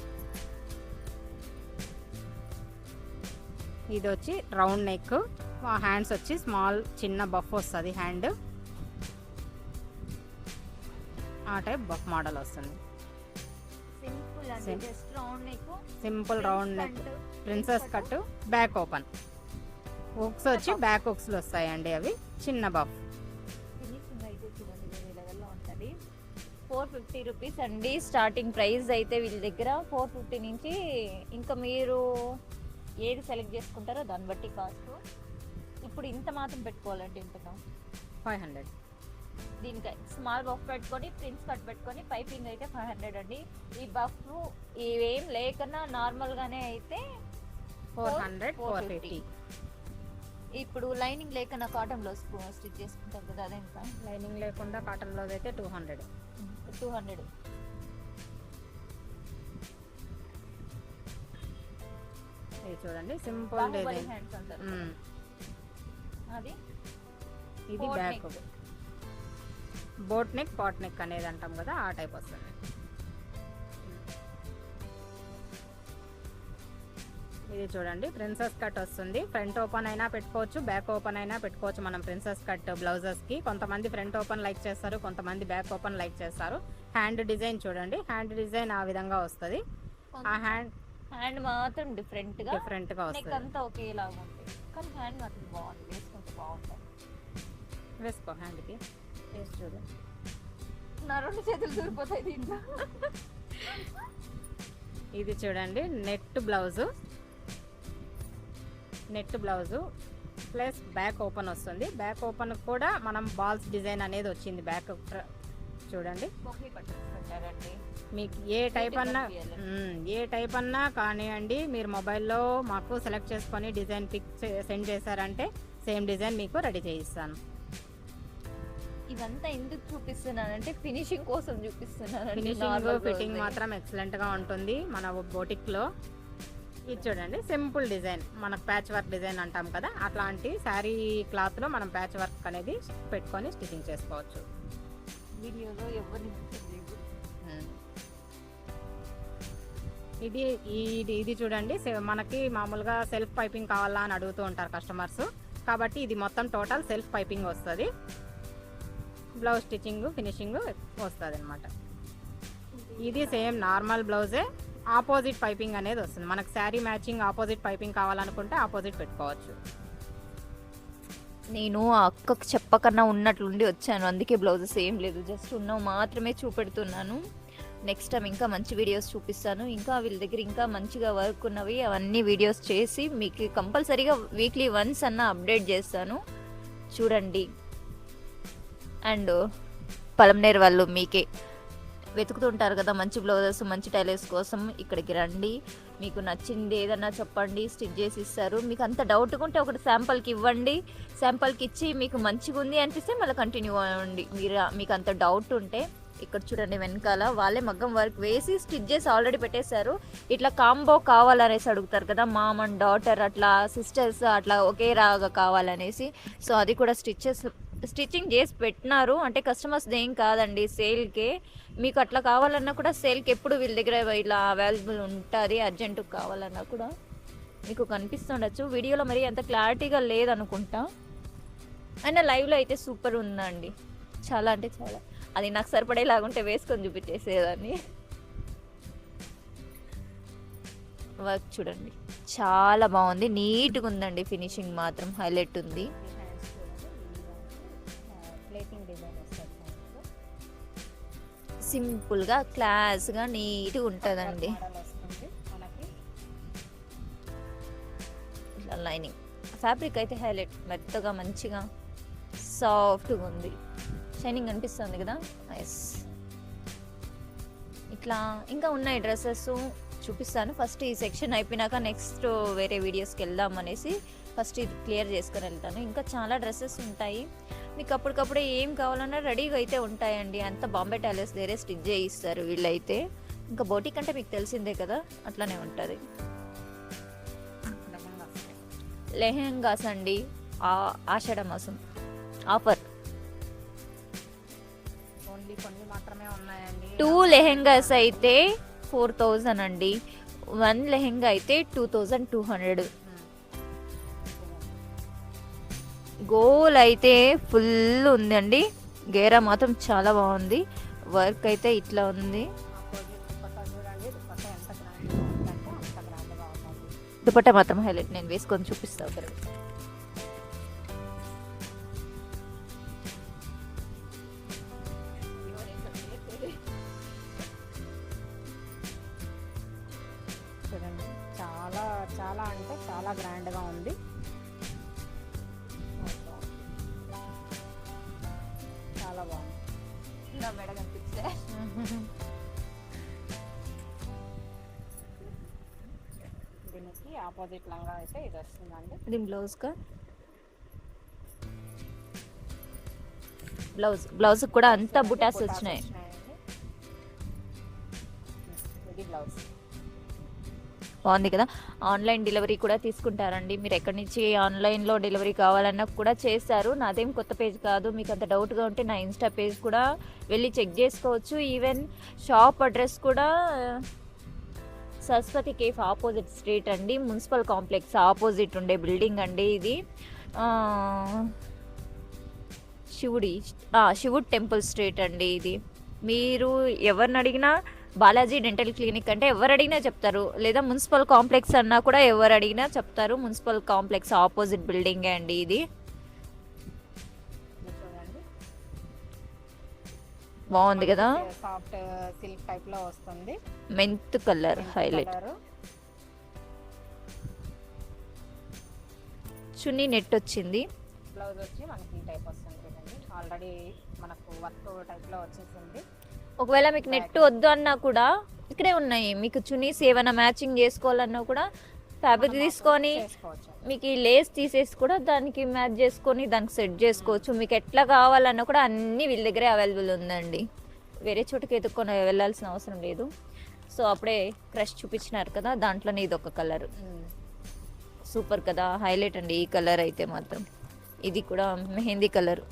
ఇది వచ్చి రౌండ్ నెక్, హ్యాండ్స్ వచ్చి స్మాల్ చిన్న బఫ్ వస్తుంది, హ్యాండ్ ఆ టైప్ బఫ్ మోడల్ వస్తుంది. Simple round neck, princess cut, back open, hooks వచ్చి బ్యాక్ హుక్స్లు వస్తాయండి, అవి చిన్న బఫ్. 450 రూపీస్ అండి స్టార్టింగ్ ప్రైస్ అయితే వీళ్ళ దగ్గర. 450 నుంచి ఇంకా మీరు ఏది సెలెక్ట్ చేసుకుంటారో దాన్ని బట్టి కాస్ట్. ఇప్పుడు ఇంత మాత్రం పెట్టుకోవాలంటే ఇంతగా 500. దీనికి స్మాల్ బఫ్ పెట్టుకొని ప్రిన్స్ కట్ పెట్టుకొని పైపింగ్ అయితే 500 అండి. ఈ బఫ్ ఇవేం లేకన్నా నార్మల్గానే అయితే 400, 450. ఇప్పుడు లైనింగ్ లేకన్నా కాటన్ బ్లౌజ్ స్టిచ్ చేసుకుంటారు కదా, అదేంత? లైనింగ్ లేకుండా కాటన్ బ్లౌజ్ అయితే 200. ఇది చూడండి సింపుల్ డిజైన్, అది ఇది back boat neck, pot neck అనేది అంటాం కదా, ఆ టైప్ వస్తుంది. ఇది చూడండి ప్రిన్సెస్ కట్ వస్తుంది. ఫ్రంట్ ఓపెన్ అయినా పెట్టుకోవచ్చు, బ్యాక్ ఓపెన్ అయినా పెట్టుకోవచ్చు మనం ప్రిన్సెస్ కట్ బ్లౌజెస్కి. కొంతమంది ఫ్రంట్ ఓపెన్ లైక్ చేస్తారు, కొంతమంది బ్యాక్ ఓపెన్ లైక్ చేస్తారు. హ్యాండ్ డిజైన్ చూడండి, హ్యాండ్ డిజైన్ ఆ విధంగా వస్తుంది. ఆ హ్యాండ్ మాత్రం డిఫరెంట్గా వస్తుంది, అంతా ఒకేలాగా ఉంటుంది. కానీ హ్యాండ్ మాత్రం బాగుంది, వేసుకుంటే బాగుంటుంది. వేసుకో హ్యాండ్కి, వేసి చూడు. నా 2 చేతులు దూరిపోతాయి దీంట్లో. ఇది చూడండి net blouse plus back open వస్తుంది. బ్యాక్ ఓపెన్ కూడా మనం బాల్స్ డిజైన్ అనేది వచ్చింది. బ్యాక్ చూడండి, మీకు ఏ టైప్ అన్నా కానివ్వండి, మీరు మొబైల్లో మాకు సెలెక్ట్ చేసుకొని డిజైన్ పిక్ సెండ్ చేశారంటే సేమ్ డిజైన్ మీకు రెడీ చేయిస్తాను. ఇదంతా ఎందుకు చూపిస్తున్నానంటే ఫినిషింగ్ కోసం చూపిస్తున్నాను. ఫినిషింగ్ ఫిట్టింగ్ మాత్రం ఎక్సలెంట్గా ఉంటుంది మన బోటిక్లో. ఇది చూడండి సింపుల్ డిజైన్, మనకు ప్యాచ్ వర్క్ డిజైన్ అంటాం కదా, అట్లాంటి శారీ క్లాత్లో మనం ప్యాచ్ వర్క్ అనేది పెట్టుకొని స్టిచ్చింగ్ చేసుకోవచ్చు. వీడియోలో ఎవరిని ఇది చూడండి, మనకి మామూలుగా సెల్ఫ్ పైపింగ్ కావాలా అని అడుగుతూ ఉంటారు కస్టమర్స్, కాబట్టి ఇది మొత్తం టోటల్ సెల్ఫ్ పైపింగ్ వస్తుంది. బ్లౌజ్ స్టిచ్చింగ్ ఫినిషింగ్ వస్తుంది అనమాట. ఇది సేమ్ నార్మల్ బ్లౌజే, ఆపోజిట్ పైపింగ్ అనేది వస్తుంది. మనకు శారీ మ్యాచింగ్ ఆపోజిట్ పైపింగ్ కావాలనుకుంటే ఆపోజిట్ పెట్టుకోవచ్చు. నేను ఆ అక్కకు చెప్పకన్నా ఉన్నట్లుండి వచ్చాను, అందుకే బ్లౌజెస్ ఏం లేదు, జస్ట్ ఉన్నవి మాత్రమే చూపెడుతున్నాను. నెక్స్ట్ టైం ఇంకా మంచి వీడియోస్ చూపిస్తాను. ఇంకా వీళ్ళ దగ్గర ఇంకా మంచిగా వర్క్ ఉన్నవి అవన్నీ వీడియోస్ చేసి మీకు కంపల్సరీగా వీక్లీ వన్స్ అన్న అప్డేట్ చేస్తాను, చూడండి. అండ్ పలంనేరు వాళ్ళు మీకే వెతుకుతుంటారు కదా మంచి బ్లౌజెస్, మంచి టైలర్స్ కోసం, ఇక్కడికి రండి. మీకు నచ్చింది ఏదన్నా చెప్పండి, స్టిచ్ చేసి ఇస్తారు. మీకు అంత డౌట్గా ఉంటే ఒకటి శాంపుల్కి ఇవ్వండి, శాంపుల్కి ఇచ్చి మీకు మంచిగా ఉంది అనిపిస్తే మళ్ళీ కంటిన్యూ అవ్వండి. మీకు అంత డౌట్ ఉంటే ఇక్కడ చూడండి వెనకాల వాళ్ళే మగ్గం వర్క్ వేసి స్టిచ్ చేసి ఆల్రెడీ పెట్టేశారు. ఇట్లా కాంబో కావాలనేసి అడుగుతారు కదా, మామ్ అండ్ డాటర్ అట్లా సిస్టర్స్ అట్లా ఒకే రాగా కావాలనేసి, సో అది కూడా స్టిచ్చింగ్ చేసి పెట్టినారు. అంటే కస్టమర్స్ ఏం కాదండి, సేల్కే. మీకు అట్లా కావాలన్నా కూడా సేల్కి ఎప్పుడు వీళ్ళ దగ్గర ఇలా అవైలబుల్ ఉంటుంది. అర్జెంటు కావాలన్నా కూడా మీకు కనిపిస్తుండొచ్చు, వీడియోలో మరి అంత క్లారిటీగా లేదనుకుంటా, అయినా లైవ్లో అయితే సూపర్ ఉందండి, చాలా అంటే చాలా. అది నాకు సరిపడేలాగుంటే వేసుకొని చూపించేసేదాన్ని. వర్క్ చూడండి చాలా బాగుంది, నీట్గా ఉందండి, ఫినిషింగ్ మాత్రం హైలైట్ ఉంది. సింపుల్గా క్లాస్గా నీట్గా ఉంటుందండి. ఫ్యాబ్రిక్ అయితే హైలైట్, మెత్తగా మంచిగా సాఫ్ట్గా ఉంది, షైనింగ్ అనిపిస్తుంది కదా. ఎస్, ఇట్లా ఇంకా ఉన్నాయి డ్రెస్సెస్ చూపిస్తాను. ఫస్ట్ ఈ సెక్షన్ అయిపోయినాక నెక్స్ట్ వేరే వీడియోస్కి వెళ్దాం అనేసి ఫస్ట్ ఇది క్లియర్ చేసుకొని వెళ్తాను. ఇంకా చాలా డ్రెస్సెస్ ఉంటాయి, మీకు అప్పటికప్పుడే ఏం కావాలన్నా రెడీగా అయితే ఉంటాయండి. అంతా బాంబే టైలర్స్ దగ్గరే స్టిచ్ చేయిస్తారు వీళ్ళైతే. ఇంకా బోటిక్ అంటే మీకు తెలిసిందే కదా, అట్లానే ఉంటుంది. లెహెంగాస్ అండి, ఆషాఢ మాసం ఆఫర్. ఓన్లీ కొన్ని మాత్రమే ఉన్నాయండి. 2 లెహెంగాస్ అయితే 4000 అండి, 1 లెహెంగా అయితే 2200. గోల్ అయితే ఫుల్ ఉందండి, గేరా మాత్రం చాలా బాగుంది, వర్క్ అయితే ఇట్లా ఉంది. దుపట్టా మాత్రం హైలైట్, నేను వేసుకొని చూపిస్తా ఒకరు. చూడండి, చాలా చాలా అంటే చాలా గ్రాండ్గా ఉంది. చాలా బాగుంది. దీనికి ఆపోజిట్ లంగా అయితే ఇది వస్తుందండి. ఇది బ్లౌజ్గా, బ్లౌజ్ కూడా అంతా బుటాస్ వచ్చినాయి. ఇది బ్లౌజ్ బాగుంది కదా. ఆన్లైన్ డెలివరీ కూడా తీసుకుంటారండి, మీరు ఎక్కడి నుంచి ఆన్లైన్లో డెలివరీ కావాలన్నా కూడా చేస్తారు. నాదేం కొత్త పేజ్ కాదు, మీకు అంత డౌట్గా ఉంటే నా ఇన్స్టా పేజ్ కూడా వెళ్ళి చెక్ చేసుకోవచ్చు. ఈవెన్ షాప్ అడ్రస్ కూడా సరస్వతి కేఫ్ ఆపోజిట్ స్ట్రీట్ అండి, మున్సిపల్ కాంప్లెక్స్ ఆపోజిట్ ఉండే బిల్డింగ్ అండి ఇది. శివుడ్ టెంపుల్ స్ట్రీట్ అండి ఇది. మీరు ఎవరిని అడిగినా బాలాజీ డెంటల్ క్లినిక్ అంటే ఎవరు అడిగినా చెప్తారు, లేదా మున్సిపల్ కాంప్లెక్స్ అన్నా కూడా ఎవరు అడిగినా చెప్తారు. మున్సిపల్ కాంప్లెక్స్ ఆపోజిట్ బిల్డింగే అండి ఇది. బాగుంది కదా, సాఫ్ట్ సిల్క్ టైప్ లో వస్తుంది, మెంత్ కలర్ హైలైట్. చున్నీ నెట్ వచ్చింది, బ్లౌజ్ వచ్చి మనకి ఈ టైప్ వస్తుంది. ఆల్రెడీ మనకు వర్క్ టైప్ లో వచ్చేసింది. ఒకవేళ మీకు నెట్ వద్దు అన్నా కూడా ఇక్కడే ఉన్నాయి, మీకు చున్నీస్ ఏమైనా మ్యాచింగ్ చేసుకోవాలన్నా కూడా ఫ్యాబ్రిక్ తీసుకొని మీకు ఈ లేస్ తీసేసి కూడా దానికి మ్యాచ్ చేసుకొని దానికి సెట్ చేసుకోవచ్చు. మీకు ఎట్లా కావాలన్నా కూడా అన్నీ వీళ్ళ దగ్గరే అవైలబుల్ ఉందండి, వేరే చోటుకి ఎత్తుక్కొని వెళ్ళాల్సిన అవసరం లేదు. సో అప్పుడే క్రష్ చూపించినారు కదా, దాంట్లోనే ఇది ఒక కలర్ సూపర్ కదా, హైలైట్ అండి ఈ కలర్ అయితే మాత్రం. ఇది కూడా మెహందీ కలర్,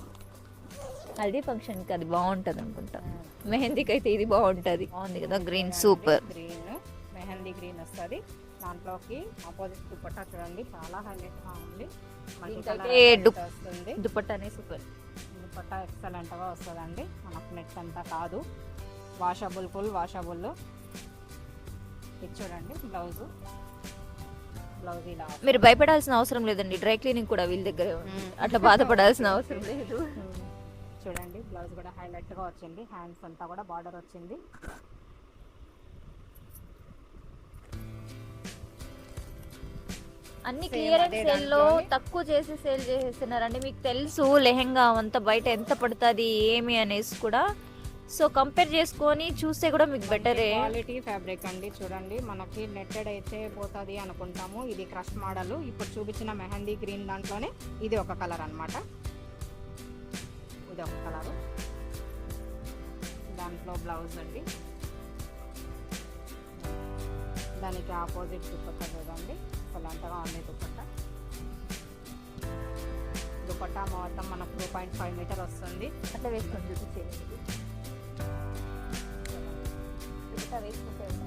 హల్దీ ఫంక్షన్కి అది బాగుంటుంది అనుకుంటా, మెహందీకి అయితే ఇది బాగుంటుంది. బాగుంది కదా, green super, green mehndi green వస్తుంది. దాంట్లోకి ఆపోజిట్ దుపట్టా చూడండి, చాలా హైలైట్ గా ఉంది. దుపట్టానే సూపర్, దుపట్టా ఎక్సలెంట్ గా వస్తుందండి. మనకు నెట్ అంతా కాదు, వాషబుల్, ఫుల్ వాషబుల్. ఇది చూడండి బ్లౌజ్, బ్లౌజ్ ఇలా. మీరు భయపడాల్సిన అవసరం లేదండి, డ్రై క్లీనింగ్ కూడా వీళ్ళ దగ్గరే ఉంది, అట్లా బాధపడాల్సిన అవసరం లేదు. చూడండి బ్లౌజ్ కూడా హైలైట్ గా వచ్చింది, హ్యాండ్స్ అంతా కూడా బార్డర్ వచ్చింది. అన్ని క్లియరెన్స్ సేల్ లో తక్కువ చేసి సేల్ చేసేస్తున్నారండి. మీకు తెలుసు లెహెంగా అంతా బయట ఎంత పడుతుంది ఏమి అనేసి కూడా, సో కంపేర్ చేసుకొని చూస్తే కూడా మీకు బెటరే. క్వాలిటీ ఫ్యాబ్రిక్ అండి. చూడండి మనకి నెట్టెడ్ అయితే పోతుంది అనుకుంటాము, ఇది క్రష్ మోడల్. ఇప్పుడు చూపించిన మెహందీ గ్రీన్ దాంట్లోనే ఇది ఒక కలర్ అన్నమాట, ఇది ఒక కలరు. దాంట్లో బ్లౌజ్ అండి, దానికి ఆపోజిట్ దుపట్టా చూడండి, అంతగా ఉంది దుపట్టా. దుపట్టా మొత్తం మనకు 2.5 మీటర్ వస్తుంది. అట్లా వేసుకొని చూపించేది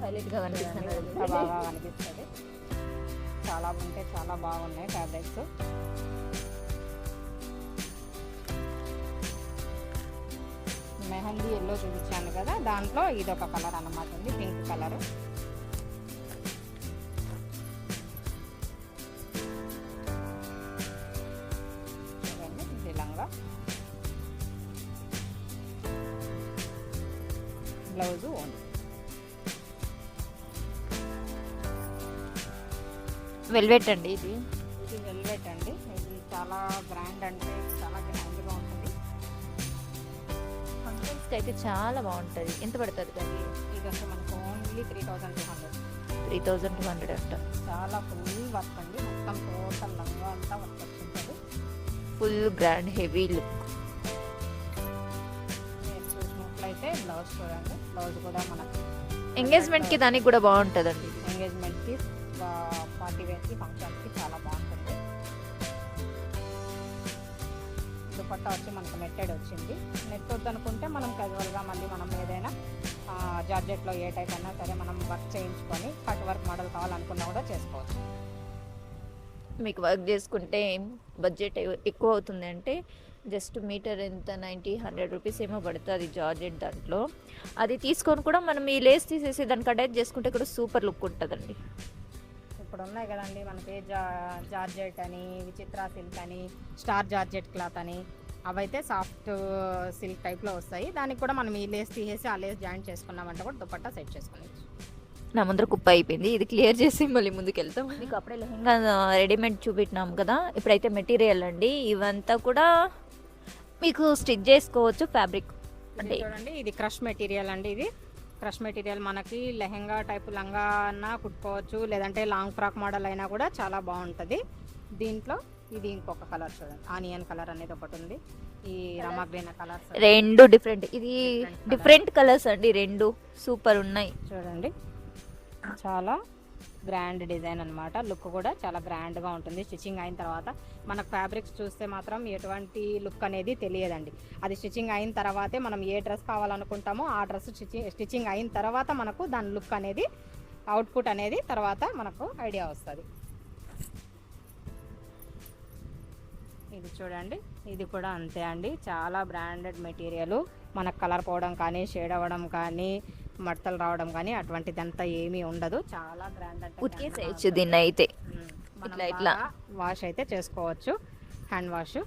హైలైట్గా కనిపిస్తుంది, బాగా కనిపిస్తుంది. చాలా ఉంటే చాలా బాగున్నాయి ఫ్యాబ్రిక్స్. మెహందీ ఎల్లో చూపించాను కదా, దాంట్లో ఇది ఒక కలర్ అన్నమాట ఉంది, పింక్ కలర్. చూడండి ఇది లంగా, బ్లౌజ్ ఓన్. వెల్వెట్ అండి ఇది, ఇది వెల్వెట్ అండి. బ్లౌజ్కి అయితే చాలా బాగుంటుంది. ఎంత పడుతుంది అది? ఇది వచ్చి మనకు ఓన్లీ 3200. 3200 అంట. చాలా ఫుల్ వర్క్ అండి, మొత్తం టోటల్ లంగా అంతా వర్క్ వచ్చింటుంది. Full grand heavy look. మీరు చూసినట్లయితే బ్లౌజ్ చూడండి, బ్లౌజ్ కూడా మనకి ఎంగేజ్మెంట్కి దానికి కూడా బాగుంటుందండి. ఎంగేజ్మెంట్కి, పార్టీ వేర్కి, ఫంక్షన్స్కి చాలా బాగుంటుంది. దుపట్టా వచ్చి మనకు నెట్టెడ్ వచ్చింది. నెట్ వద్దనుకుంటే మనం క్యాజువల్గా మళ్ళీ మనం ఏదైనా జార్జెట్లో ఏ టైప్ అయినా సరే మనం వర్క్ చేయించుకొని కట్ వర్క్ మోడల్ కావాలనుకున్నా కూడా చేసుకోవచ్చు. మీకు వర్క్ చేసుకుంటే బడ్జెట్ ఎక్కువ అవుతుంది అంటే జస్ట్ మీటర్ ఎంత 90-100 రూపీస్ ఏమో పడుతుంది జార్జెట్ దాంట్లో. అది తీసుకొని కూడా మనం ఈ లేస్ తీసేసి దానికి అటాచ్ చేసుకుంటే కూడా సూపర్ లుక్ ఉంటుందండి. ఇప్పుడు ఉన్నాయి కదండి మనకి జార్జెట్ అని, విచిత్ర సిల్క్ అని, స్టార్ జార్జెట్ క్లాత్ అని, అవైతే సాఫ్ట్ సిల్క్ టైప్లో వస్తాయి. దానికి కూడా మనం ఈ లేస్ తీసేసి ఆ లేస్ జాయింట్ చేసుకున్నామంటే కూడా దుపట్టా సెట్ చేసుకోవచ్చు. నా ముందర కుప్ప అయిపోయింది, ఇది క్లియర్ చేసి మళ్ళీ ముందుకు వెళ్తాం. మీకు అప్పుడే లెహంగా రెడీమేడ్ చూపెట్టినాం కదా, ఇప్పుడైతే మెటీరియల్ అండి. ఇవంతా కూడా మీకు స్టిచ్ చేసుకోవచ్చు. ఫ్యాబ్రిక్ అంటే చూడండి, ఇది క్రష్ మెటీరియల్ అండి. ఇది క్రష్ మెటీరియల్ మనకి లెహంగా టైప్ లంగా అన్నా కుట్టుకోవచ్చు, లేదంటే లాంగ్ ఫ్రాక్ మోడల్ అయినా కూడా చాలా బాగుంటుంది. దీంట్లో ఇది ఇంకొక కలర్ చూడండి, ఆనియన్ కలర్ అనేది ఒకటి ఉంది, ఈ రమా గ్రీన్ కలర్, రెండు డిఫరెంట్, ఇది డిఫరెంట్ కలర్స్ అండి, రెండు సూపర్ ఉన్నాయి. చూడండి చాలా గ్రాండ్ డిజైన్ అనమాట. లుక్ కూడా చాలా గ్రాండ్గా ఉంటుంది. స్టిచ్చింగ్ అయిన తర్వాత మనకు ఫ్యాబ్రిక్స్ చూస్తే మాత్రం ఎటువంటి లుక్ అనేది తెలియదండి. అది స్టిచ్చింగ్ అయిన తర్వాతే మనం ఏ డ్రెస్ కావాలనుకుంటామో ఆ డ్రెస్ స్టిచ్చింగ్ అయిన తర్వాత మనకు దాని లుక్ అనేది, అవుట్పుట్ అనేది తర్వాత మనకు ఐడియా వస్తుంది. ఇది చూడండి, ఇది కూడా అంతే అండి, చాలా బ్రాండెడ్ మెటీరియల్. మనకు కలర్ పోవడం కానీ, షేడ్ అవ్వడం కానీ, మడతలు రావడం కానీ అటువంటిదంతా ఏమీ ఉండదు. చాలా గ్రాండ్ అంటే ఉతికేసేయచ్చు దీన్ని అయితే. ఇట్లా ఇట్లా వాష్ అయితే చేసుకోవచ్చు, హ్యాండ్ వాష్.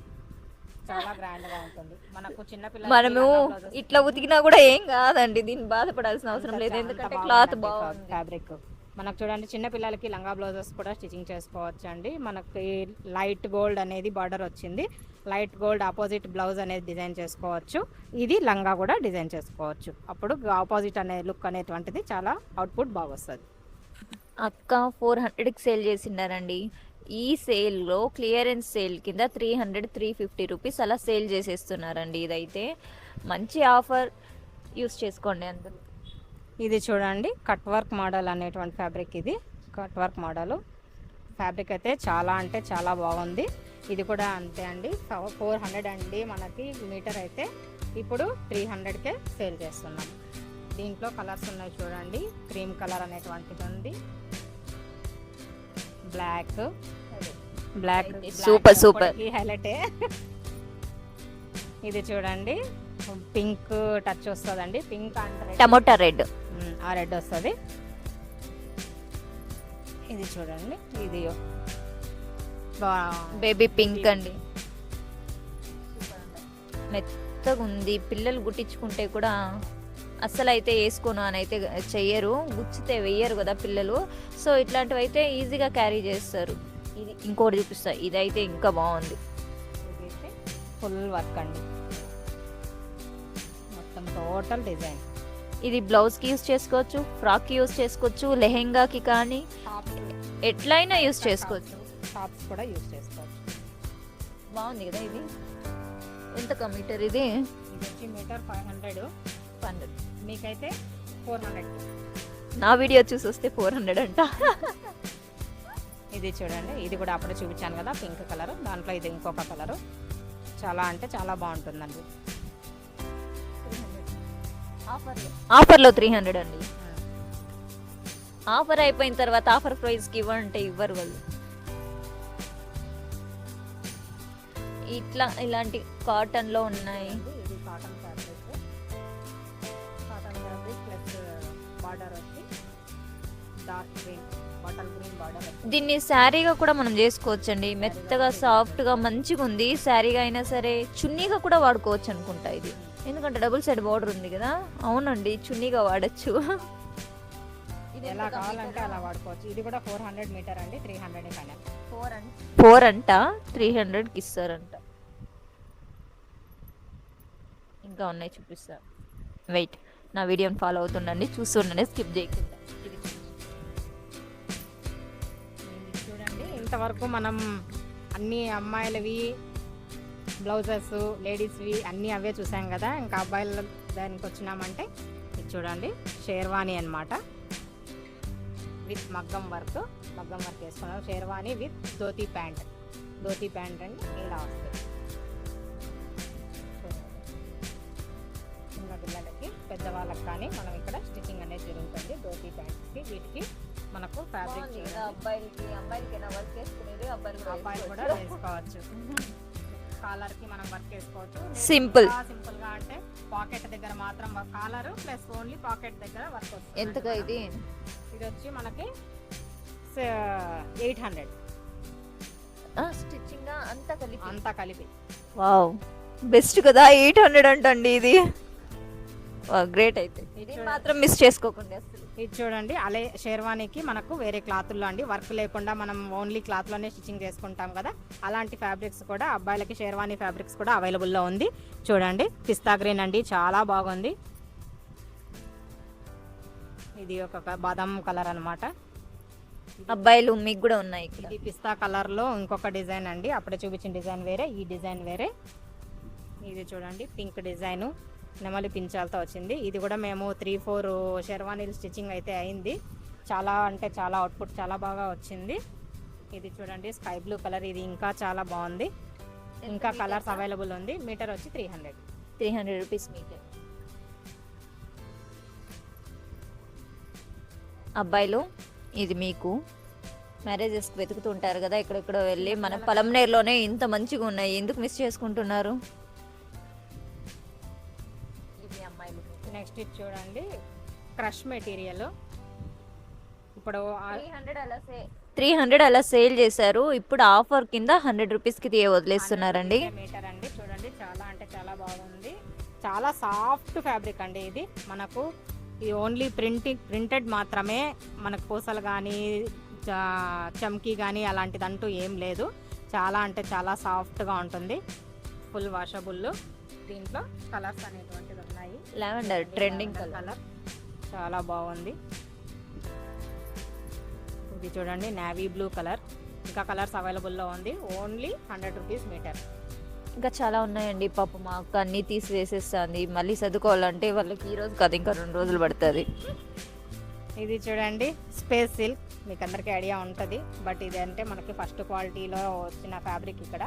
చాలా గ్రాండ్గా ఉంటుంది. మనకు చిన్నపిల్లలు మనము ఇట్లా ఉతికినా కూడా ఏం కాదండి, దీన్ని బాధపడాల్సిన అవసరం లేదు, ఎందుకంటే క్లాత్ బాగుంది. ఫ్యాబ్రిక్ మనకు చూడండి, చిన్న పిల్లలకి లంగా బ్లౌజెస్ కూడా స్టిచ్చింగ్ చేసుకోవచ్చు అండి. మనకి లైట్ గోల్డ్ అనేది బార్డర్ వచ్చింది, లైట్ గోల్డ్ ఆపోజిట్ బ్లౌజ్ అనేది డిజైన్ చేసుకోవచ్చు. ఇది లంగా కూడా డిజైన్ చేసుకోవచ్చు. అప్పుడు ఆపోజిట్ అనే లుక్ అనేటువంటిది చాలా అవుట్పుట్ బాగా వస్తుంది. అక్క 400కి సేల్ చేసిండారండి. ఈ సేల్లో క్లియరెన్స్ సేల్ కింద 300-350 రూపీస్ అలా సేల్ చేసేస్తున్నారండి. ఇదైతే మంచి ఆఫర్, యూస్ చేసుకోండి అందరూ. ఇది చూడండి, కట్ వర్క్ మోడల్ అనేటువంటి ఫ్యాబ్రిక్. ఇది కట్ వర్క్ మోడల్ ఫ్యాబ్రిక్ అయితే చాలా అంటే చాలా బాగుంది. ఇది కూడా అంతే అండి, 400 అండి మనకి మీటర్ అయితే. ఇప్పుడు 300కే సేల్ చేస్తున్నాం. దీంట్లో కలర్స్ ఉన్నాయి చూడండి, క్రీమ్ కలర్ అనేటువంటిది ఉంది, బ్లాక్ సూపర్ సూపర్ హైలైటే. ఇది చూడండి, పింక్ టచ్ వస్తుందండి, పింక్ అంటే టమోటా రెడ్, ఆ రెడ్ వస్తుంది. ఇది చూడండి, ఇది బేబీ పింక్ అండి, మెత్తగా ఉంది. పిల్లలు గుట్టించుకుంటే కూడా అస్సలు అయితే వేసుకోను అని అయితే చెయ్యరు, గుచ్చితే వెయ్యరు కదా పిల్లలు. సో ఇట్లాంటివి అయితే ఈజీగా క్యారీ చేస్తారు. ఇది ఇంకోటి చూపిస్తా, ఇదైతే ఇంకా బాగుంది. ఇదైతే ఫుల్ వర్క్ అండి, మొత్తం టోటల్ డిజైన్. ఇది బ్లౌజ్కి యూస్ చేసుకోవచ్చు, ఫ్రాక్కి యూస్ చేసుకోవచ్చు, లెహెంగాకి కానీ ఎట్లయినా యూస్ చేసుకోవచ్చు. టాప్స్ కూడా యూస్ చేసుకోవచ్చు. బాగుంది కదా. ఇది ఎంత మీటర్? ఇది వచ్చి మీటర్ 500. మీకైతే 400. నా వీడియో చూసి వస్తే 400 అంట. ఇది చూడండి, ఇది కూడా అప్పుడే చూపించాను కదా పింక్ కలర్, దాంట్లో ఇది ఇంకొక కలరు. చాలా అంటే చాలా బాగుంటుందండి. ఆఫర్లో 300 అండి. ఆఫర్ అయిపోయిన తర్వాత ఆఫర్ ప్రైస్కి ఇవ్వంటే ఇవ్వరు వాళ్ళు. ఇలాంటి కాటన్లో ఉన్నాయి. ఇది cotton fabric, cotton fabric plus border వచ్చి dark green, bottle green border. దీన్ని శారీగా కూడా మనం చేసుకోవచ్చండి, మెత్తగా సాఫ్ట్గా మంచిగా ఉంది. శారీగా అయినా సరే, చున్నీగా కూడా వాడుకోవచ్చు అనుకుంటా ఇది, ఎందుకంటే డబుల్ సైడ్ బార్డర్ ఉంది కదా. అవునండి, చున్నీగా వాడచ్చు. ఇది ఎలా కావాలంటే అలా వాడుకోవచ్చు. ఇది కూడా 400 మీటర్ అండి, 300 కానీ 4 అంట, 300కి ఇస్తారంట. ఇంకా ఉన్నాయి చూపిస్తారు. వెయిట్, నా వీడియోని ఫాలో అవుతుండండి, చూస్తుండండి, స్కిప్ చేయకుండా. ఇది చూడండి, ఇంతవరకు మనం అన్ని అమ్మాయిలవి బ్లౌజెస్, లేడీస్వి అన్నీ అవే చూసాం కదా. ఇంకా అబ్బాయిల దానికి వచ్చినామంటే ఇది చూడండి, షేర్వాణి అన్నమాట. విత్ మగ్గం వర్క్ వేసుకున్నాం. షేర్వాణి విత్ ధోతీ ప్యాంట్ అండి, ఇలా వస్తుంది. చిన్న పిల్లలకి, పెద్దవాళ్ళకి కానీ మనం ఇక్కడ స్టిచ్చింగ్ అనేది జరుగుతుంది. ధోతీ ప్యాంట్స్కి వీటికి మనకు ఫ్యాబ్రిక్ అబ్బాయిలు కూడా వేసుకోవచ్చు. కాలర్కి మనం వర్క్ వేసుకోవచ్చు. సింపుల్గా అంటే పాకెట్ దగ్గర మాత్రం కాలర్ ప్లస్ ఓన్లీ పాకెట్ దగ్గర వర్క్ వస్తుంది. ఎంతగా ఇది వచ్చి మనకి 800 స్టిచ్చింగ్ అంతా కలిపి. వావ్, బెస్ట్ కదా 800 అంటండి. ఇది గ్రేట్. అయితే ఇది మాత్రం మిస్ చేసుకోకండి అసలు. ఇది చూడండి, అలే షేర్వానీకి మనకు వేరే క్లాతుల్లో అండి, వర్క్ లేకుండా మనం ఓన్లీ క్లాత్లోనే స్టిచ్చింగ్ చేసుకుంటాం కదా, అలాంటి ఫ్యాబ్రిక్స్ కూడా అబ్బాయిలకి షేర్వానీ ఫ్యాబ్రిక్స్ కూడా అవైలబుల్లో ఉంది. చూడండి, పిస్తా గ్రీన్ అండి, చాలా బాగుంది. ఇది ఒక బాదం కలర్ అన్నమాట. అబ్బాయిలు మీకు కూడా ఉన్నాయి. ఇది పిస్తా కలర్లో ఇంకొక డిజైన్ అండి, అప్పుడే చూపించిన డిజైన్ వేరే, ఈ డిజైన్ వేరే. ఇది చూడండి, పింక్ డిజైను నెమలి పించాలతో వచ్చింది. ఇది కూడా మేము 3-4 షెర్వానీలు స్టిచ్చింగ్ అయితే అయింది. చాలా అంటే చాలా అవుట్పుట్ చాలా బాగా వచ్చింది. ఇది చూడండి, స్కై బ్లూ కలర్, ఇది ఇంకా చాలా బాగుంది. ఇంకా కలర్స్ అవైలబుల్ ఉంది. మీటర్ వచ్చి 300 రూపీస్ మీటర్. అబ్బాయిలు ఇది మీకు మ్యారేజెస్కి వెతుకుతుంటారు కదా, ఎక్కడెక్కడో వెళ్ళి మన పలంనేరులోనే ఇంత మంచిగా ఉన్నాయి, ఎందుకు మిస్ చేసుకుంటున్నారు? నెక్స్ట్ ఇది చూడండి, క్రష్ మెటీరియల్. ఇప్పుడు 300 అలా సేల్ చేశారు, ఇప్పుడు ఆఫర్ కింద 100 రూపీస్కి వదిలేస్తున్నారండి. మీటర్ అండి, చూడండి చాలా అంటే చాలా బాగుంది. చాలా సాఫ్ట్ ఫ్యాబ్రిక్ అండి. ఇది మనకు ఇది ఓన్లీ ప్రింటెడ్ మాత్రమే, మనకు పూసలు కానీ చమ్కీ కానీ అలాంటిదంటూ ఏం లేదు. చాలా అంటే చాలా సాఫ్ట్గా ఉంటుంది, ఫుల్ వాషబుల్. దీంట్లో కలర్స్ అనేటువంటివి ఉన్నాయి. లావెండర్ ట్రెండింగ్ కలర్ చాలా బాగుంది. ఇది చూడండి, నేవీ బ్లూ కలర్. ఇంకా కలర్స్ అవైలబుల్లో ఉంది. Only 100 rupees metre. ఇంకా చాలా ఉన్నాయండి. పాప మా అక్క అన్నీ తీసివేసేస్తుంది, మళ్ళీ చదువుకోవాలంటే వాళ్ళకి ఈ రోజు కాదు ఇంకా 2 రోజులు పడుతుంది. ఇది చూడండి, స్పేస్ సిల్క్, మీకు అందరికీ ఐడియా ఉంటుంది. బట్ ఇది అంటే మనకి ఫస్ట్ క్వాలిటీలో వచ్చిన ఫ్యాబ్రిక్. ఇక్కడ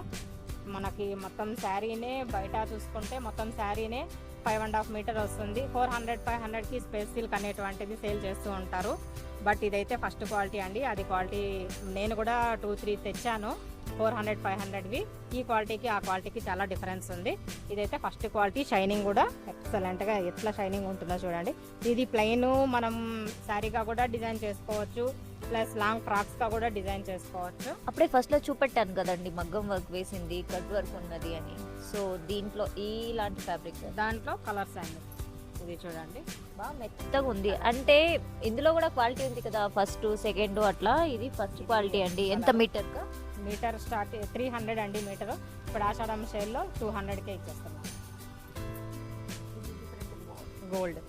మనకి మొత్తం శారీనే బయట చూసుకుంటే మొత్తం శారీనే 5.5 మీటర్ వస్తుంది. 400-500కి స్పేస్ సిల్క్ అనేటువంటిది సేల్ చేస్తూ ఉంటారు. బట్ ఇదైతే ఫస్ట్ క్వాలిటీ అండి. అది క్వాలిటీ నేను కూడా 2-3 తెచ్చాను, 400-500వి. ఈ క్వాలిటీకి ఆ క్వాలిటీకి చాలా డిఫరెన్స్ ఉంది. ఇదైతే ఫస్ట్ క్వాలిటీ. షైనింగ్ కూడా ఎక్సలెంట్గా ఎట్లా షైనింగ్ ఉంటుందో చూడండి. ఇది ప్లెయిన్ మనం శారీగా కూడా డిజైన్ చేసుకోవచ్చు, ప్లస్ లాంగ్ ఫ్రాక్స్గా కూడా డిజైన్ చేసుకోవచ్చు. అప్పుడే ఫస్ట్లో చూపెట్టాను కదండి, మగ్గం వర్క్ వేసింది, కట్ వర్క్ ఉన్నది అని. సో దీంట్లో ఇలాంటి ఫ్యాబ్రిక్, దాంట్లో కలర్స్ అండి. ఇది చూడండి, బాగా మెత్తగా ఉంది. అంటే ఇందులో కూడా క్వాలిటీ ఉంది కదా, ఫస్ట్ సెకండ్ అట్లా. ఇది ఫస్ట్ క్వాలిటీ అండి. ఎంత మీటర్? మీటర్ స్టార్ట్ 300 అండి మీటర్. ఇప్పుడు ఆషాఢం సేల్లో 200కే ఇచ్చేస్తున్నాం. గోల్డ్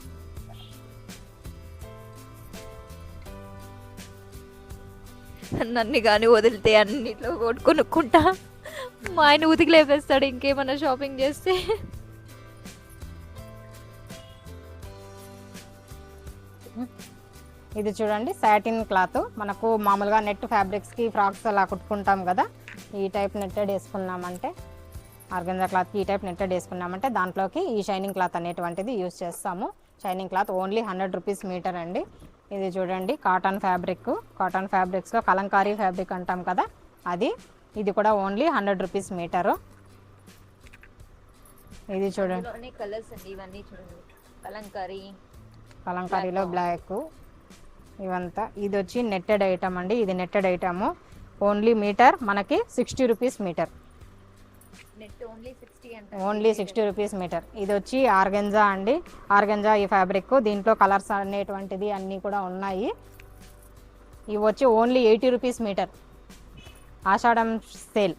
నన్ను కానీ వదిలితే అన్నిట్లో కొనుక్కుంటా, మా ఆయన ఉతికి లేపేస్తాడు ఇంకేమన్నా షాపింగ్ చేస్తే. ఇది చూడండి, సాటిన్ క్లాత్. మనకు మామూలుగా నెట్ ఫ్యాబ్రిక్స్కి ఫ్రాక్స్ అలా కుట్టుకుంటాం కదా, ఈ టైప్ నెట్టెడ్ వేసుకున్నామంటే, ఆర్గంజా క్లాత్కి ఈ టైప్ నెట్టెడ్ వేసుకున్నామంటే దాంట్లోకి ఈ షైనింగ్ క్లాత్ అనేటువంటిది యూజ్ చేస్తాము. Shining cloth only 100 rupees meter అండి. ఇది చూడండి, కాటన్ ఫ్యాబ్రిక్. కాటన్ ఫ్యాబ్రిక్స్లో కలంకారీ ఫ్యాబ్రిక్ అంటాం కదా అది. ఇది కూడా ఓన్లీ 100 రూపీస్ మీటరు. ఇది చూడండి, కలర్స్ అండి ఇవన్నీ. చూడండి, కలంకారీలో బ్లాక్ ఇవంతా. ఇది వచ్చి నెట్టెడ్ ఐటమ్ అండి. ఇది నెట్టెడ్ ఐటమ్. ఓన్లీ మీటర్ మనకి 60 rupees metre. Only 60 rupees metre. ఇది వచ్చి ఆర్గంజా అండి. ఆర్గంజా ఈ ఫ్యాబ్రిక్. దీంట్లో కలర్స్ అనేటువంటిది అన్నీ కూడా ఉన్నాయి. ఇవి వచ్చి ఓన్లీ 80 రూపీస్ మీటర్. ఆషాఢం సేల్.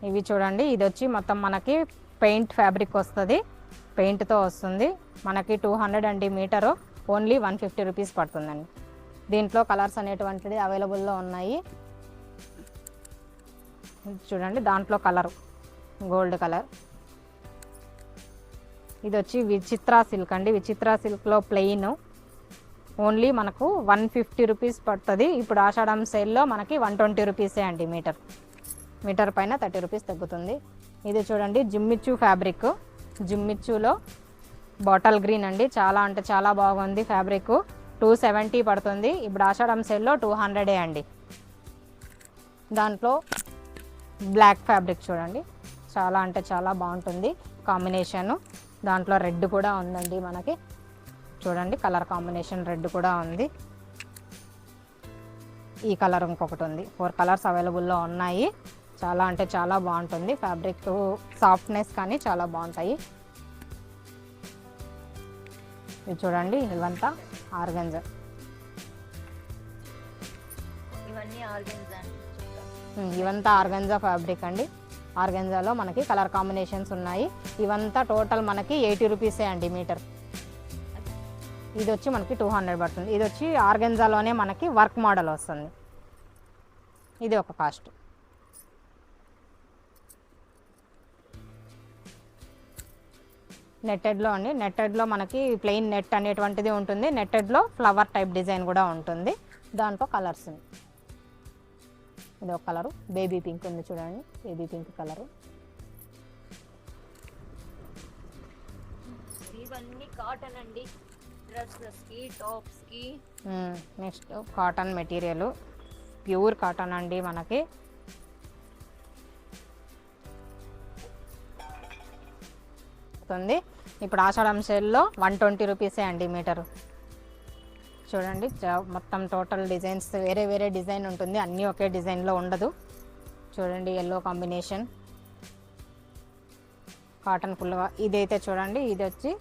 ఇవి చూడండి, ఇది వచ్చి మొత్తం మనకి పెయింట్ ఫ్యాబ్రిక్ వస్తుంది, పెయింట్తో వస్తుంది. మనకి 200 అండి మీటరు, ఓన్లీ 150 రూపీస్ పడుతుందండి. దీంట్లో కలర్స్ అనేటువంటిది అవైలబుల్లో ఉన్నాయి. చూడండి, దాంట్లో కలరు గోల్డ్ కలర్. ఇది వచ్చి విచిత్ర సిల్క్ అండి. విచిత్ర సిల్క్లో ప్లెయిన్ ఓన్లీ మనకు 150 రూపీస్ పడుతుంది. ఇప్పుడు ఆషాఢం సేల్లో మనకి 120 రూపీసే అండి మీటర్. మీటర్ పైన 30 రూపీస్ తగ్గుతుంది. ఇది చూడండి జిమ్మిచ్చు ఫ్యాబ్రిక్, జిమ్మిచ్చులో బాటల్ గ్రీన్ అండి. చాలా అంటే చాలా బాగుంది ఫ్యాబ్రిక్. 270 పడుతుంది. ఇప్పుడు ఆషాఢం సేల్లో 200 అండి. దాంట్లో బ్లాక్ ఫ్యాబ్రిక్ చూడండి, చాలా అంటే చాలా బాగుంటుంది కాంబినేషను. దాంట్లో రెడ్ కూడా ఉందండి మనకి. చూడండి కలర్ కాంబినేషన్ రెడ్ కూడా ఉంది. ఈ కలర్ ఇంకొకటి ఉంది. 4 కలర్స్ అవైలబుల్లో ఉన్నాయి. చాలా అంటే చాలా బాగుంటుంది ఫ్యాబ్రిక్, సాఫ్ట్నెస్ కానీ చాలా బాగుంటాయి. ఇది చూడండి, ఇవంతా ఆర్గంజా. ఇవంతా ఆర్గంజా ఫ్యాబ్రిక్ అండి. ఆర్గంజాలో మనకి కలర్ కాంబినేషన్స్ ఉన్నాయి. ఇవంతా టోటల్ మనకి 80 రూపీసే అండి మీటర్. ఇది వచ్చి మనకి 200 పడుతుంది. ఇది వచ్చి ఆర్గంజాలోనే మనకి వర్క్ మోడల్ వస్తుంది. ఇది ఒక కాస్ట్. నెట్టెడ్లో అండి, నెట్టెడ్లో మనకి ప్లెయిన్ నెట్ అనేటువంటిది ఉంటుంది. నెట్టెడ్లో ఫ్లవర్ టైప్ డిజైన్ కూడా ఉంటుంది. దాంట్లో కలర్స్, ఇది ఒక కలరు, బేబీ పింక్ ఉంది చూడండి, బేబీ పింక్ కలరు. ఇవన్నీ కాటన్ అండి, డ్రెస్సెస్కి, టాప్స్కి. Next cotton material, pure cotton అండి మనకి. ఇప్పుడు ఆషాఢం సేల్లో 120 రూపీసే అండి మీటరు. చూడండి మొత్తం టోటల్ డిజైన్స్ వేరే వేరే డిజైన్ ఉంటుంది, అన్నీ ఒకే డిజైన్లో ఉండదు. చూడండి ఎల్లో కాంబినేషన్, కాటన్ ఫుల్గా. ఇదైతే చూడండి, ఇది వచ్చి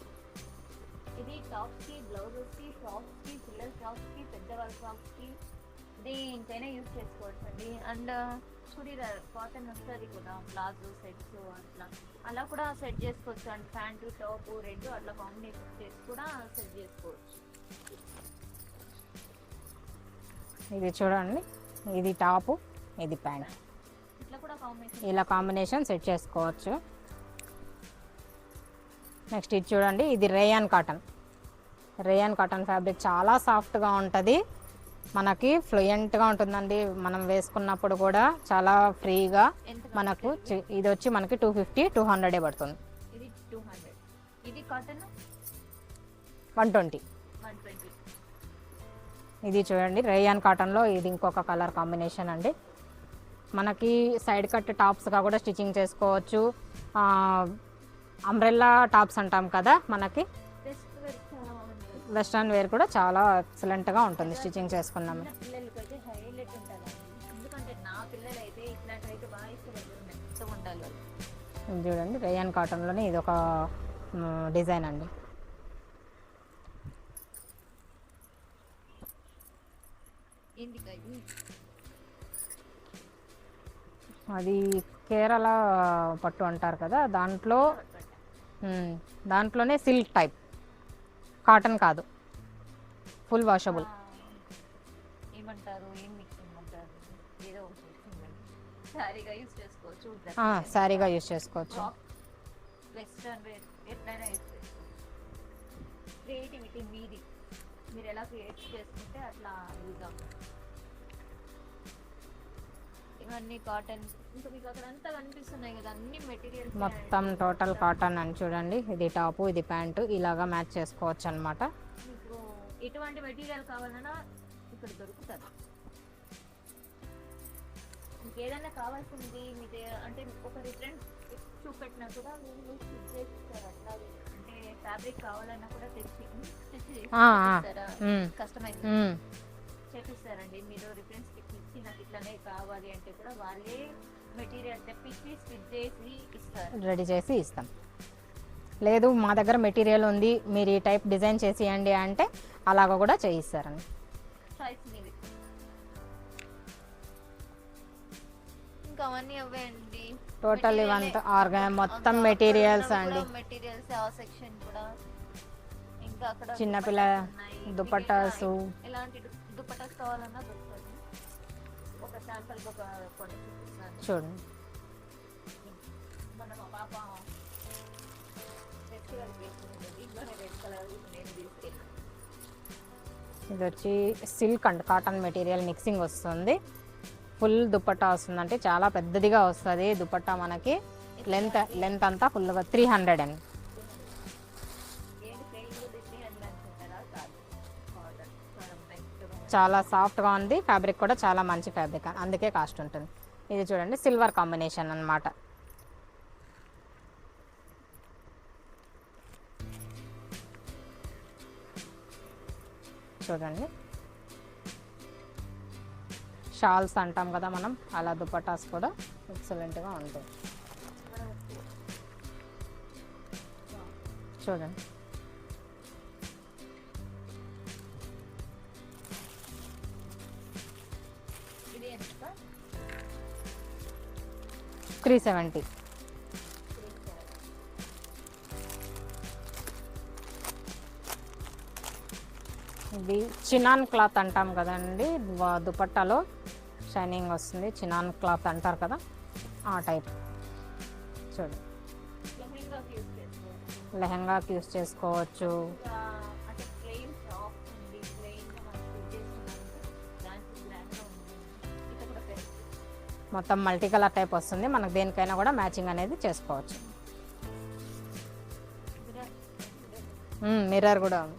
ఇది టాప్స్కి, బ్లౌజెస్కి, ఫ్రాక్స్కి, పిల్లల ఫ్రాక్స్కి, పెద్దవాళ్ళ ఫ్రాక్స్కి దేనికైనా యూజ్ చేసుకోవచ్చు అండి. అండ్ చుడీదార్ కాటన్ వస్తుంది కూడా, ప్లాజో సెట్స్ అలా కూడా సెట్ చేసుకోవచ్చు అండి. ప్యాంటు టాప్ రెండు అట్లా కాంబినేషన్ చేసి కూడా సెట్ చేసుకోవచ్చు. ఇది చూడండి, ఇది టాపు, ఇది ప్యాంట్, ఇట్లా కూడా కాంబినేషన్, ఇలా కాంబినేషన్ సెట్ చేసుకోవచ్చు. నెక్స్ట్ ఇది చూడండి, ఇది rayon cotton. Rayon cotton fabric చాలా సాఫ్ట్గా ఉంటుంది, మనకి ఫ్లూయెంట్గా ఉంటుందండి. మనం వేసుకున్నప్పుడు కూడా చాలా ఫ్రీగా మనకు. ఇది వచ్చి మనకి 250, 200 పడుతుంది. ఇది 200. ఇది కాటన్ 120. ఇది చూడండి రేయాన్ కాటన్లో ఇది ఇంకొక కలర్ కాంబినేషన్ అండి. మనకి సైడ్ కట్ టాప్స్గా కూడా స్టిచ్చింగ్ చేసుకోవచ్చు. అంబ్రెల్లా టాప్స్ అంటాం కదా, మనకి వెస్ట్రన్ వేర్ కూడా చాలా ఎక్సలెంట్గా ఉంటుంది స్టిచ్చింగ్ చేసుకున్నాము. పిల్లలకైతే హైలైట్ ఉంటుంది, ఎందుకంటే నా పిల్లలు అయితే ఇట్లాంటి బాగా ఇష్టపడుతుంది ఉండాలి. ఇది చూడండి రేయాన్ కాటన్లోనే ఇది ఒక డిజైన్ అండి. అది కేరళ పట్టు అంటారు కదా, దాంట్లోనే సిల్క్ టైప్, కాటన్ కాదు, ఫుల్ వాషబుల్. ఏమంటారు, ఏం మిక్సింగ్ అంటారు, ఏదో సారీగా యూజ్ చేసుకోవచ్చు. సారీగా యూజ్ చేసుకోవచ్చు. వెస్ట్రన్ వేర్ ఎట్లయినా యూజ్ చేసుకోవచ్చు. క్రియేటివిటీ మీది, మీరు ఎలా క్రియేట్ చేసుకుంటే అట్లా యూజ్ అవుతుంది. ఇవన్నీ కాటన్. ఇంకా మీకు అక్కడ అంతా కనిపిస్తున్నాయి కదా అన్ని మెటీరియల్స్, మొత్తం టోటల్ కాటన్ అని చూడండి. ఇది టాపు, ఇది ప్యాంటు, ఇలాగా మ్యాచ్ చేసుకోవచ్చు అనమాట. మీకు ఎటువంటి మెటీరియల్ కావాలన్నా ఇక్కడ దొరుకుతుంది. ఇంకేదైనా కావాల్సింది మీకు అంటే ఒక రిఫరెన్స్ చూపెట్టినా కూడా మీరు చేస్తారు. అట్లా అంటే ఫ్యాబ్రిక్ కావాలన్నా కూడా తెచ్చి కస్టమైజ్ చేపిస్తారండి. మీరు రిఫరెన్స్ ఇచ్చి నాకు ఇట్లానే కావాలి అంటే కూడా వాళ్ళే మెటీరియల్ తెప్పించి స్టిచ్ చేసి ఇస్తారు, రెడీ చేసి ఇస్తాం. లేదు మా దగ్గర మెటీరియల్ ఉంది, మీరు ఈ టైప్ డిజైన్ చేసి ఇవ్వండి అంటే అలాగ కూడా చేయిస్తారండి. చాయిస్ మీది. ఇంకా అవన్నీ అవే అండి. టోటల్ ఇవంతా మొత్తం మెటీరియల్స్ అండి. మెటీరియల్స్ ఆ సెక్షన్ కూడా. ఇంకా అక్కడ చిన్నపిల్ల దుపట్టాస్. ఎలాంటి దుపట్టాస్ కావాలన్నా దొరుకుతుంది. ఒక శాంపుల్ ఒక కొన్ని చూపిస్తాను చూడండి. మన పాప ఫెస్టివల్ వేసుకుంటుంది. ఇంట్లోనే రెడ్ కలర్ నేను తీసుకెళ్ళాను. ఇది వచ్చి silk and cotton material mixing వస్తుంది. ఫుల్ దుపట్టా వస్తుంది, అంటే చాలా పెద్దదిగా వస్తుంది దుపట్టా. మనకి లెంత్ అంతా ఫుల్గా 300 అండి. చాలా సాఫ్ట్గా ఉంది, ఫ్యాబ్రిక్ కూడా చాలా మంచి ఫ్యాబ్రిక్, అందుకే కాస్ట్ ఉంటుంది. ఇది చూడండి సిల్వర్ కాంబినేషన్ అన్నమాట. చూడండి షాల్స్ అంటాం కదా మనం, అలా దుపట్టాస్ కూడా ఎక్సలెంట్గా ఉంటాయి. చూడండి ఇది ఎంత? 370. ఇది చినాన్ క్లాత్ అంటాం కదండి, దుపట్టాలో షైనింగ్ వస్తుంది, చినాన్ క్లాత్ అంటారు కదా, ఆ టైప్. చూడండి లెహంగాకి యూస్ చేసుకోవచ్చు. మొత్తం మల్టీ కలర్ టైప్ వస్తుంది, మనకు దేనికైనా కూడా మ్యాచింగ్ అనేది చేసుకోవచ్చు. మిర్రర్ కూడా ఉంది.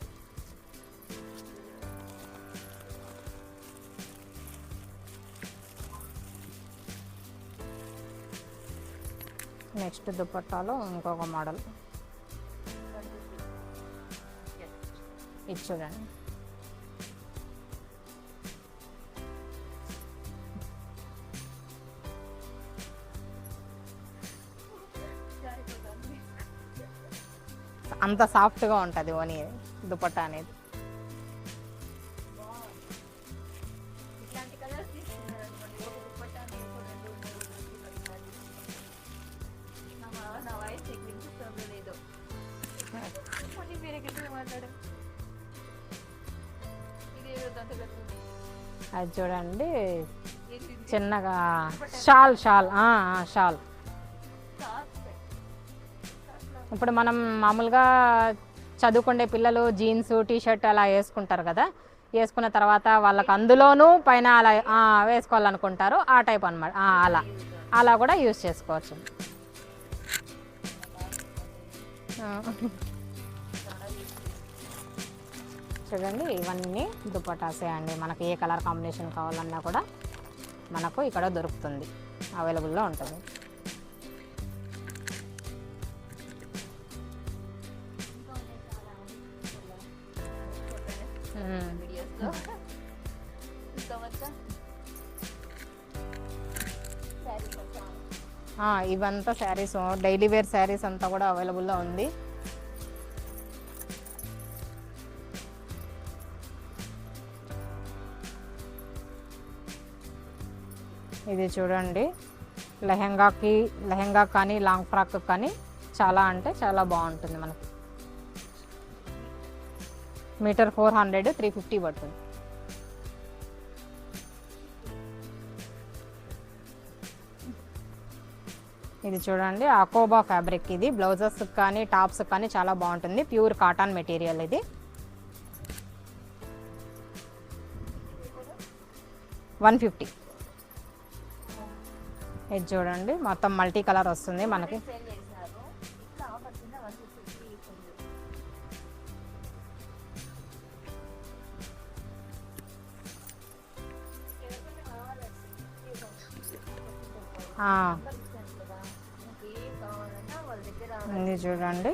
నెక్స్ట్ దుపట్టాలో ఇంకొక మోడల్ ఇది చూడండి. అంత సాఫ్ట్గా ఉంటుంది ఓని దుపట్టా అనేది. అది చూడండి చిన్నగా షాల్. ఇప్పుడు మనం మామూలుగా చదువుకునే పిల్లలు జీన్స్ టీషర్ట్ అలా వేసుకుంటారు కదా, వేసుకున్న తర్వాత వాళ్ళకి అందులోనూ పైన అలా వేసుకోవాలనుకుంటారు, ఆ టైప్ అన్నమాట. అలా కూడా యూజ్ చేసుకోవచ్చు. చూడండి ఇవన్నీ దుపట్టాసే అండి, మనకి ఏ కలర్ కాంబినేషన్ కావాలన్నా కూడా మనకు ఇక్కడ దొరుకుతుంది, అవైలబుల్లో ఉంటుంది. ఇవంతా శారీస్, డైలీ వేర్ శారీస్ అంతా కూడా అవైలబుల్లో ఉంది. ఇది చూడండి లెహంగా కానీ లాంగ్ ఫ్రాక్ కానీ చాలా అంటే చాలా బాగుంటుంది. మనకి మీటర్ 400, 350 పడుతుంది. ఇది చూడండి అకోబా ఫ్యాబ్రిక్, ఇది బ్లౌజెస్ కానీ టాప్స్ కానీ చాలా బాగుంటుంది, ప్యూర్ కాటన్ మెటీరియల్. ఇది 150. ఇది చూడండి మొత్తం మల్టీ కలర్ వస్తుంది మనకి. ఇది చూడండి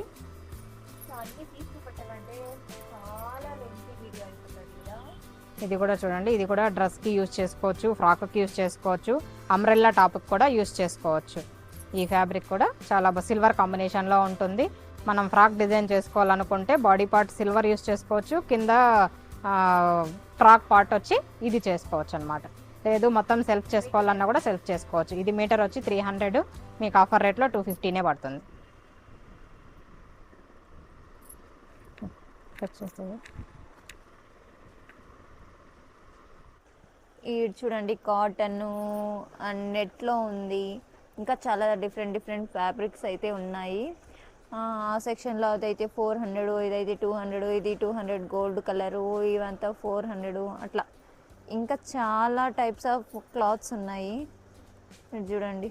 ఇది కూడా చూడండి, ఇది కూడా డ్రెస్కి యూజ్ చేసుకోవచ్చు, ఫ్రాక్కి యూజ్ చేసుకోవచ్చు, అంబ్రెల్లా టాప్కి కూడా యూజ్ చేసుకోవచ్చు. ఈ ఫ్యాబ్రిక్ కూడా చాలా సిల్వర్ కాంబినేషన్లో ఉంటుంది. మనం ఫ్రాక్ డిజైన్ చేసుకోవాలనుకుంటే బాడీ పార్ట్ సిల్వర్ యూజ్ చేసుకోవచ్చు, కింద ఫ్రాక్ పార్ట్ వచ్చి ఇది చేసుకోవచ్చు అనమాట. లేదు మొత్తం సెల్ఫ్ చేసుకోవాలన్నా కూడా సెల్ఫ్ చేసుకోవచ్చు. ఇది మీటర్ వచ్చి 300, మీకు ఆఫర్ రేట్లో 250 పడుతుంది. ఇది చూడండి కాటన్ అండ్ నెట్లో ఉంది, ఇంకా చాలా డిఫరెంట్ ఫ్యాబ్రిక్స్ అయితే ఉన్నాయి. ఆ సెక్షన్లో అదైతే 400, ఇదైతే 200, ఇది 200 గోల్డ్ కలరు, ఇవంతా 400 అట్లా. ఇంకా చాలా టైప్స్ ఆఫ్ క్లాత్స్ ఉన్నాయి. ఇది చూడండి,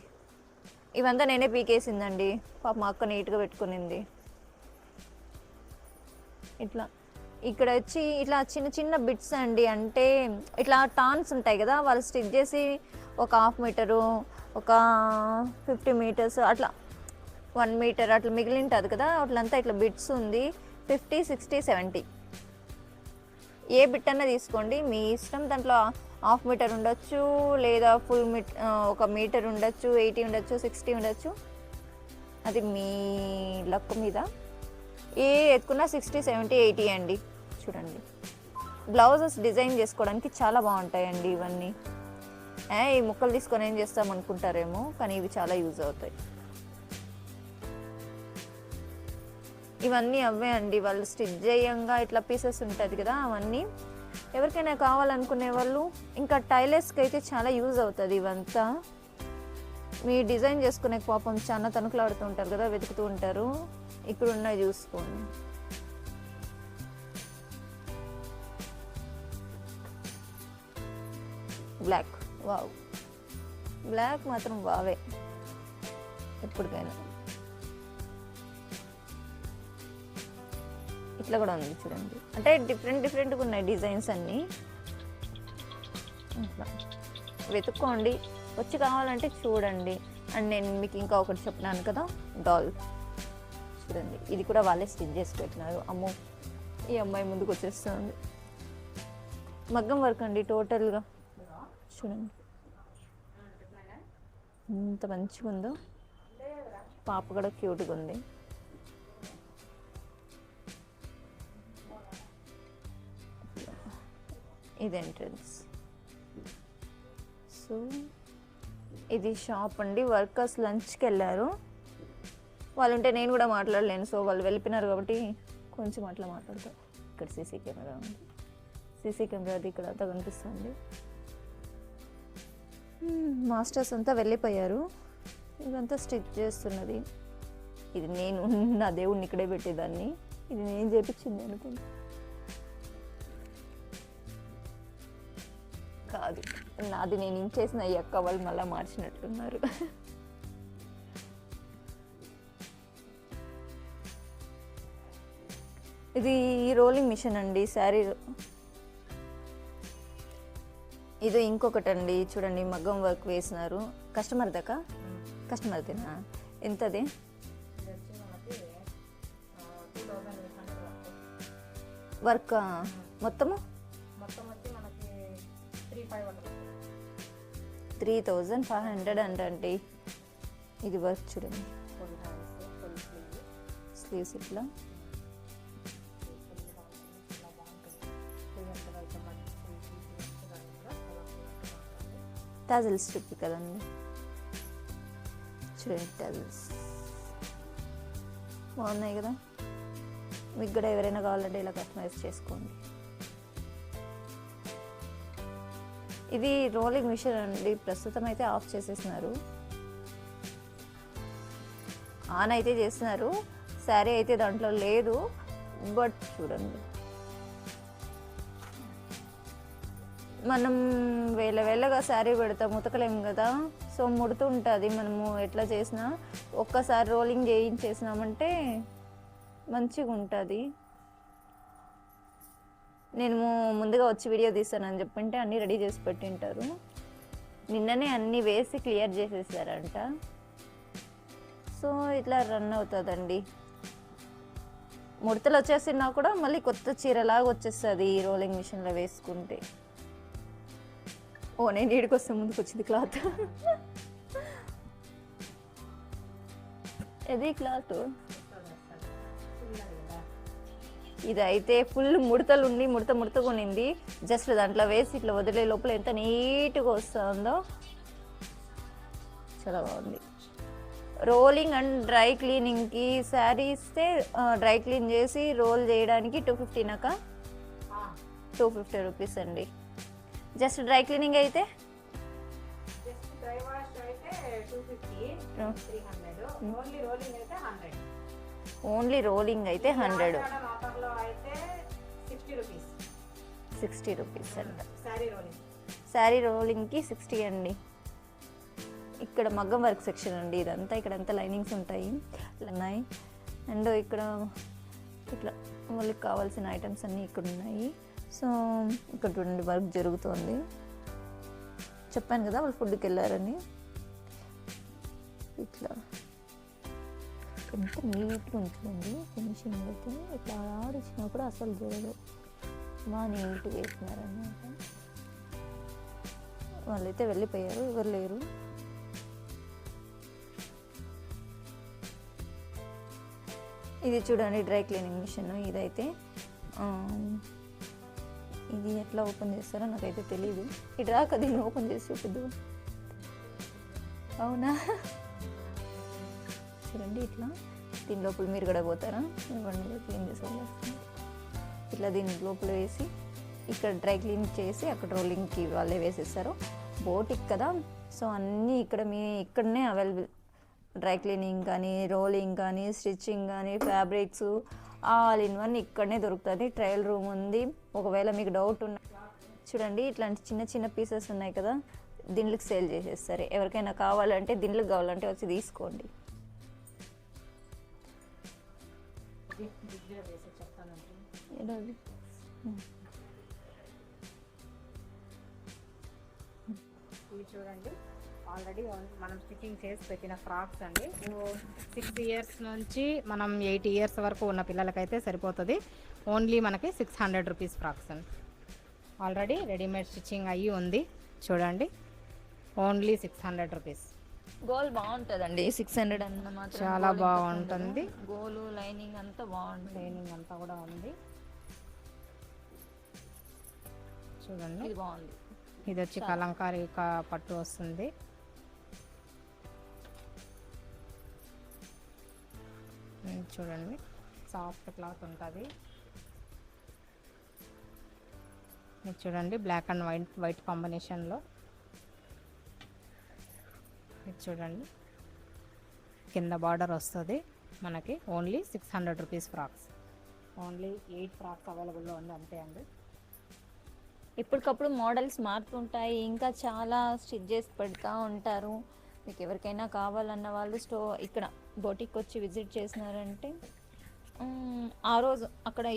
ఇవంతా నేనే పీకేసిందండి, పాప మా అక్క నీట్గా పెట్టుకునింది. ఇట్లా ఇక్కడ వచ్చి ఇట్లా చిన్న బిట్స్ అండి, అంటే ఇట్లా టాన్స్ ఉంటాయి కదా, వాళ్ళు స్టిచ్ చేసి ఒక 1/2 మీటరు, ఒక 50 మీటర్స్ అట్లా 1 మీటర్ అట్లా మిగిలి ఉంటుంది కదా, అట్లంతా ఇట్లా బిట్స్ ఉంది. 50, 60, 70 ఏ బిట్ అన్నా తీసుకోండి మీ ఇష్టం. దాంట్లో 1/2 మీటర్ ఉండొచ్చు, లేదా ఫుల్ ఒక మీటర్ ఉండొచ్చు, 80 ఉండొచ్చు, 60 ఉండొచ్చు, అది మీ లక్ మీద. ఏ ఎత్తుకున్నా 60, 70, 80 అండి. చూడండి బ్లౌజెస్ డిజైన్ చేసుకోవడానికి చాలా బాగుంటాయండి ఇవన్నీ. ఈ ముక్కలు తీసుకొని ఏం చేస్తాం అనుకుంటారేమో, కానీ ఇవి చాలా యూజ్ అవుతాయి. ఇవన్నీ అవే అండి, వాళ్ళు స్టిచ్ చేయంగా ఇట్లా పీసెస్ ఉంటుంది కదా, అవన్నీ ఎవరికైనా కావాలనుకునే వాళ్ళు, ఇంకా టైలర్స్కి అయితే చాలా యూజ్ అవుతుంది ఇవంతా. మీ డిజైన్ చేసుకునే పాపం చాలా తణుకులాడుతూ ఉంటారు కదా, వెతుకుతూ ఉంటారు. ఇక్కడ ఉన్నాయి చూసుకోండి. బ్లాక్, వావ్, బ్లాక్ మాత్రం బావే ఎప్పటికైనా. ఇట్లా కూడా ఉంది చూడండి, అంటే డిఫరెంట్గా ఉన్నాయి డిజైన్స్ అన్నీ. ఇట్లా వెతుక్కోండి, వచ్చి కావాలంటే చూడండి. అండ్ నేను మీకు ఇంకా ఒకటి చెప్పినాను కదా, డాల్ చూడండి, ఇది కూడా వాళ్ళే స్టిచ్ చేసి పెట్టినారు. అమ్మో, ఈ అమ్మాయి ముందుకు వచ్చేస్తుంది. మగ్గం వర్క్ అండి టోటల్గా. చూడండి ఎంత మంచిగా ఉందో, పాప కూడా క్యూట్గా ఉంది. ఇది ఎంట్రన్స్. సో ఇది షాప్ అండి. వర్కర్స్ లంచ్కి వెళ్ళారు, వాళ్ళు ఉంటే నేను కూడా మాట్లాడలేను. సో వాళ్ళు వెళ్ళిపోయినారు కాబట్టి కొంచెం అట్లా మాట్లాడతాం. ఇక్కడ సీసీ కెమెరా ఉంది, సీసీ కెమెరా అది ఇక్కడ అంతా కనిపిస్తుంది. మాస్టర్స్ అంతా వెళ్ళిపోయారు, ఇదంతా స్టిచ్ చేస్తున్నది. ఇది నేను నా దేవుడిని ఇక్కడే పెట్టేదాన్ని, ఇది నేను చేపించింది అనుకుంటా. కాదు, నాది నేను ఇంచేసిన ఈ అక్క వాళ్ళు మళ్ళీ మార్చినట్లున్నారు. ఇది రోలింగ్ మిషన్ అండి, శారీ. ఇది ఇంకొకటి అండి, చూడండి మగ్గం వర్క్ వేసినారు. కస్టమర్ దాకా, కస్టమర్ దేనా? ఎంతది? వర్క్ మొత్తము 3500 అండి. ఇది వర్క్ చూడండి, స్లీవ్స్ ఇట్లా. టాజిల్స్ స్ట్రిప్ కదండి, చూడండి టాజిల్స్ బాగున్నాయి కదా. మీకు కూడా ఎవరైనా కావాలంటే ఇలా కస్టమైజ్ చేసుకోండి. ఇది రోలింగ్ మిషన్ అండి, ప్రస్తుతం అయితే ఆఫ్ చేసేసినారు. ఆన్ అయితే చేస్తున్నారు, శారీ అయితే దాంట్లో లేదు. బట్ చూడండి, మనం వేలగా శారీ పెడతాం, ఉతకలేము కదా. సో ముడుతూ ఉంటుంది, మనము ఎట్లా చేసినా ఒక్కసారి రోలింగ్ చేయించేసినామంటే మంచిగా ఉంటుంది. నేను ముందుగా వచ్చి వీడియో తీస్తానని చెప్పింటే అన్నీ రెడీ చేసి పెట్టింటారు. నిన్ననే అన్నీ వేసి క్లియర్ చేసేసారంట. సో ఇట్లా రన్ అవుతుందండి. ముడతలు వచ్చేసినా కూడా మళ్ళీ కొత్త చీరలాగా వచ్చేస్తుంది ఈ రోలింగ్ మిషన్లో వేసుకుంటే. ఓ, నేను ఈడికి వస్తే ముందుకు వచ్చింది క్లాత్. ఇది క్లాత్ ఇది అయితే ఫుల్ ముడతలు ఉండి ముడతగా ఉన్నింది. జస్ట్ దాంట్లో వేసి ఇట్లా వదిలే లోపల ఎంత నీట్గా వస్తుందో, చాలా బాగుంది. రోలింగ్ అండ్ డ్రై క్లీనింగ్కి శారీ ఇస్తే డ్రై క్లీన్ చేసి రోల్ చేయడానికి 250 250 రూపీస్ అండి. జస్ట్ డ్రై క్లీనింగ్ అయితే ఓన్లీ రోలింగ్ అయితే 100. 60 రూపీస్ అంట శారీ రోలింగ్కి 60 అండి. ఇక్కడ మగ్గం వర్క్ సెక్షన్ అండి ఇదంతా. ఇక్కడంతా లైనింగ్స్ ఉంటాయి అండ్ ఇక్కడ ఇట్లా వాళ్ళకి కావాల్సిన ఐటమ్స్ అన్నీ ఇక్కడ ఉన్నాయి. సో ఇక్కడ చూడండి వర్క్ జరుగుతుంది. చెప్పాను కదా వాళ్ళు ఫుడ్కి వెళ్ళారని. ఇట్లా ఎంత నీట్గా ఉంటుంది ఫినిషింగ్ అయితే. ఇట్లా ఆడిచ్చినా కూడా అసలు జరగదు, బాగా నీట్గా వేసినారన్నమాట. వాళ్ళైతే వెళ్ళిపోయారు, ఎవరు లేరు. ఇది చూడండి డ్రై క్లీనింగ్ మిషన్. ఇదైతే ఇది ఎట్లా ఓపెన్ చేస్తారో నాకైతే తెలీదు. ఇది రాక దీన్ని ఓపెన్ చేసి చూపిద్దు. అవునా, చూడండి ఇట్లా దీని లోపల మీరు కూడా పోతారా, ఇవ్వండి క్లీన్ చేసి ఇట్లా దీని లోపల వేసి ఇక్కడ డ్రై క్లీన్ చేసి అక్కడ రోలింగ్కి వాళ్ళే వేసేస్తారు. బోటిక్ కదా, సో అన్నీ ఇక్కడ ఇక్కడనే అవైలబుల్. డ్రై క్లీనింగ్ కానీ, రోలింగ్ కానీ, స్టిచ్చింగ్ కానీ, ఫ్యాబ్రిక్స్ ఆల్ ఇన్ వన్ ఇక్కడనే దొరుకుతుంది. ట్రయల్ రూమ్ ఉంది. ఒకవేళ మీకు డౌట్ ఉన్న చూడండి ఇట్లాంటి చిన్న చిన్న పీసెస్ ఉన్నాయి కదా, దీనికి సేల్ చేసేస్తారు. ఎవరికైనా కావాలంటే దీనికి కావాలంటే వచ్చి తీసుకోండి. చూడండి ఆల్రెడీ మనం స్టిచ్చింగ్ చేసి పెట్టిన ఫ్రాక్స్ అండి. 6 ఇయర్స్ నుంచి మనం 8 ఇయర్స్ వరకు ఉన్న పిల్లలకైతే సరిపోతుంది. ఓన్లీ మనకి 600 రూపీస్ ఫ్రాక్స్ అండి. ఆల్రెడీ రెడీమేడ్ స్టిచ్చింగ్ అయ్యి ఉంది. చూడండి ఓన్లీ 600 రూపీస్. గోల్ బాగుంటుందండి 600 అన్నమాట. చాలా బాగుంటుంది. గోలు లైనింగ్ అంతా బాగుంటుంది. లైనింగ్ అంతా కూడా ఉంది. చూడండి ఇది బాగుంది. ఇది వచ్చి కలంకారీ పట్టు వస్తుంది. చూడండి సాఫ్ట్ క్లాత్ ఉంటుంది. ఇది చూడండి బ్లాక్ అండ్ వైట్ కాంబినేషన్లో. ఇది చూడండి కింద బార్డర్ వస్తుంది మనకి. Only 600 rupees frocks. Only 8 frocks అవైలబుల్లో ఉంది అంతే అండి. ఇప్పటికప్పుడు మోడల్స్ మారుతుంటాయి, ఇంకా చాలా స్టిచ్ చేసి పెడతా ఉంటారు. మీకు ఎవరికైనా కావాలన్న వాళ్ళు ఇక్కడ బోటిక్ వచ్చి విజిట్ చేసినారంటే ఆ రోజు అక్కడ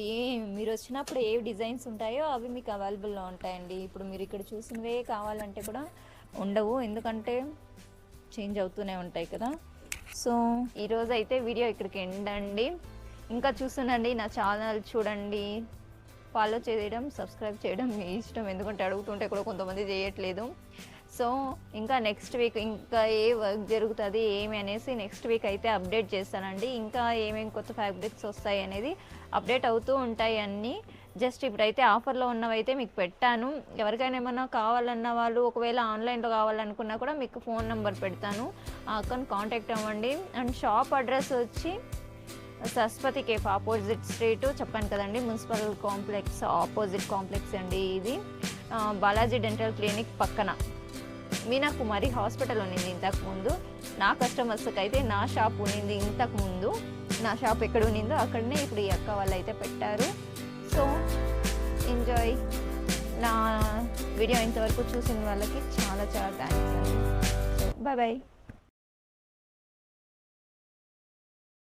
మీరు వచ్చినప్పుడు ఏ డిజైన్స్ ఉంటాయో అవి మీకు అవైలబుల్లో ఉంటాయండి. ఇప్పుడు మీరు ఇక్కడ చూసినవే కావాలంటే కూడా ఉండవు, ఎందుకంటే చేంజ్ అవుతూనే ఉంటాయి కదా. సో ఈరోజు అయితే వీడియో ఇక్కడికి ఎండ్ అండి. ఇంకా చూస్తుండండి, నా ఛానల్ చూడండి, ఫాలో చేయడం, సబ్స్క్రైబ్ చేయడం మీ ఇష్టం, ఎందుకంటే అడుగుతుంటే కూడా కొంతమంది చేయట్లేదు. సో ఇంకా నెక్స్ట్ వీక్ ఇంకా ఏ వర్క్ జరుగుతుంది ఏమి అనేసి నెక్స్ట్ వీక్ అయితే అప్డేట్ చేస్తానండి. ఇంకా ఏమేమి కొత్త ఫ్యాబ్రిక్స్ వస్తాయి అనేది అప్డేట్ అవుతూ ఉంటాయి అన్నీ. జస్ట్ ఇప్పుడైతే ఆఫర్లో ఉన్నవైతే మీకు పెట్టాను. ఎవరికైనా ఏమైనా కావాలన్న వాళ్ళు ఒకవేళ ఆన్లైన్లో కావాలనుకున్నా కూడా మీకు ఫోన్ నెంబర్ పెడతాను, ఆ అక్కని కాంటాక్ట్ అవ్వండి. అండ్ షాప్ అడ్రస్ వచ్చి సరస్వతి కేఫ్ ఆపోజిట్ స్ట్రీట్, చెప్పాను కదండి, మున్సిపల్ కాంప్లెక్స్ ఆపోజిట్ కాంప్లెక్స్ అండి. ఇది బాలాజీ డెంటల్ క్లినిక్ పక్కన మీనాకుమారి హాస్పిటల్ ఉన్నింది ఇంతకుముందు. నా కస్టమర్స్కి అయితే నా షాప్ ఉన్నింది ఇంతకుముందు. నా షాప్ ఎక్కడ ఉన్నిందో అక్కడనే ఇప్పుడు ఈ అక్క వాళ్ళు అయితే పెట్టారు. So enjoy. నా వీడియో ఇంతవరకు చూసిన వాళ్ళకి చాలా చాలా థ్యాంక్స్ అండి. Bye bye.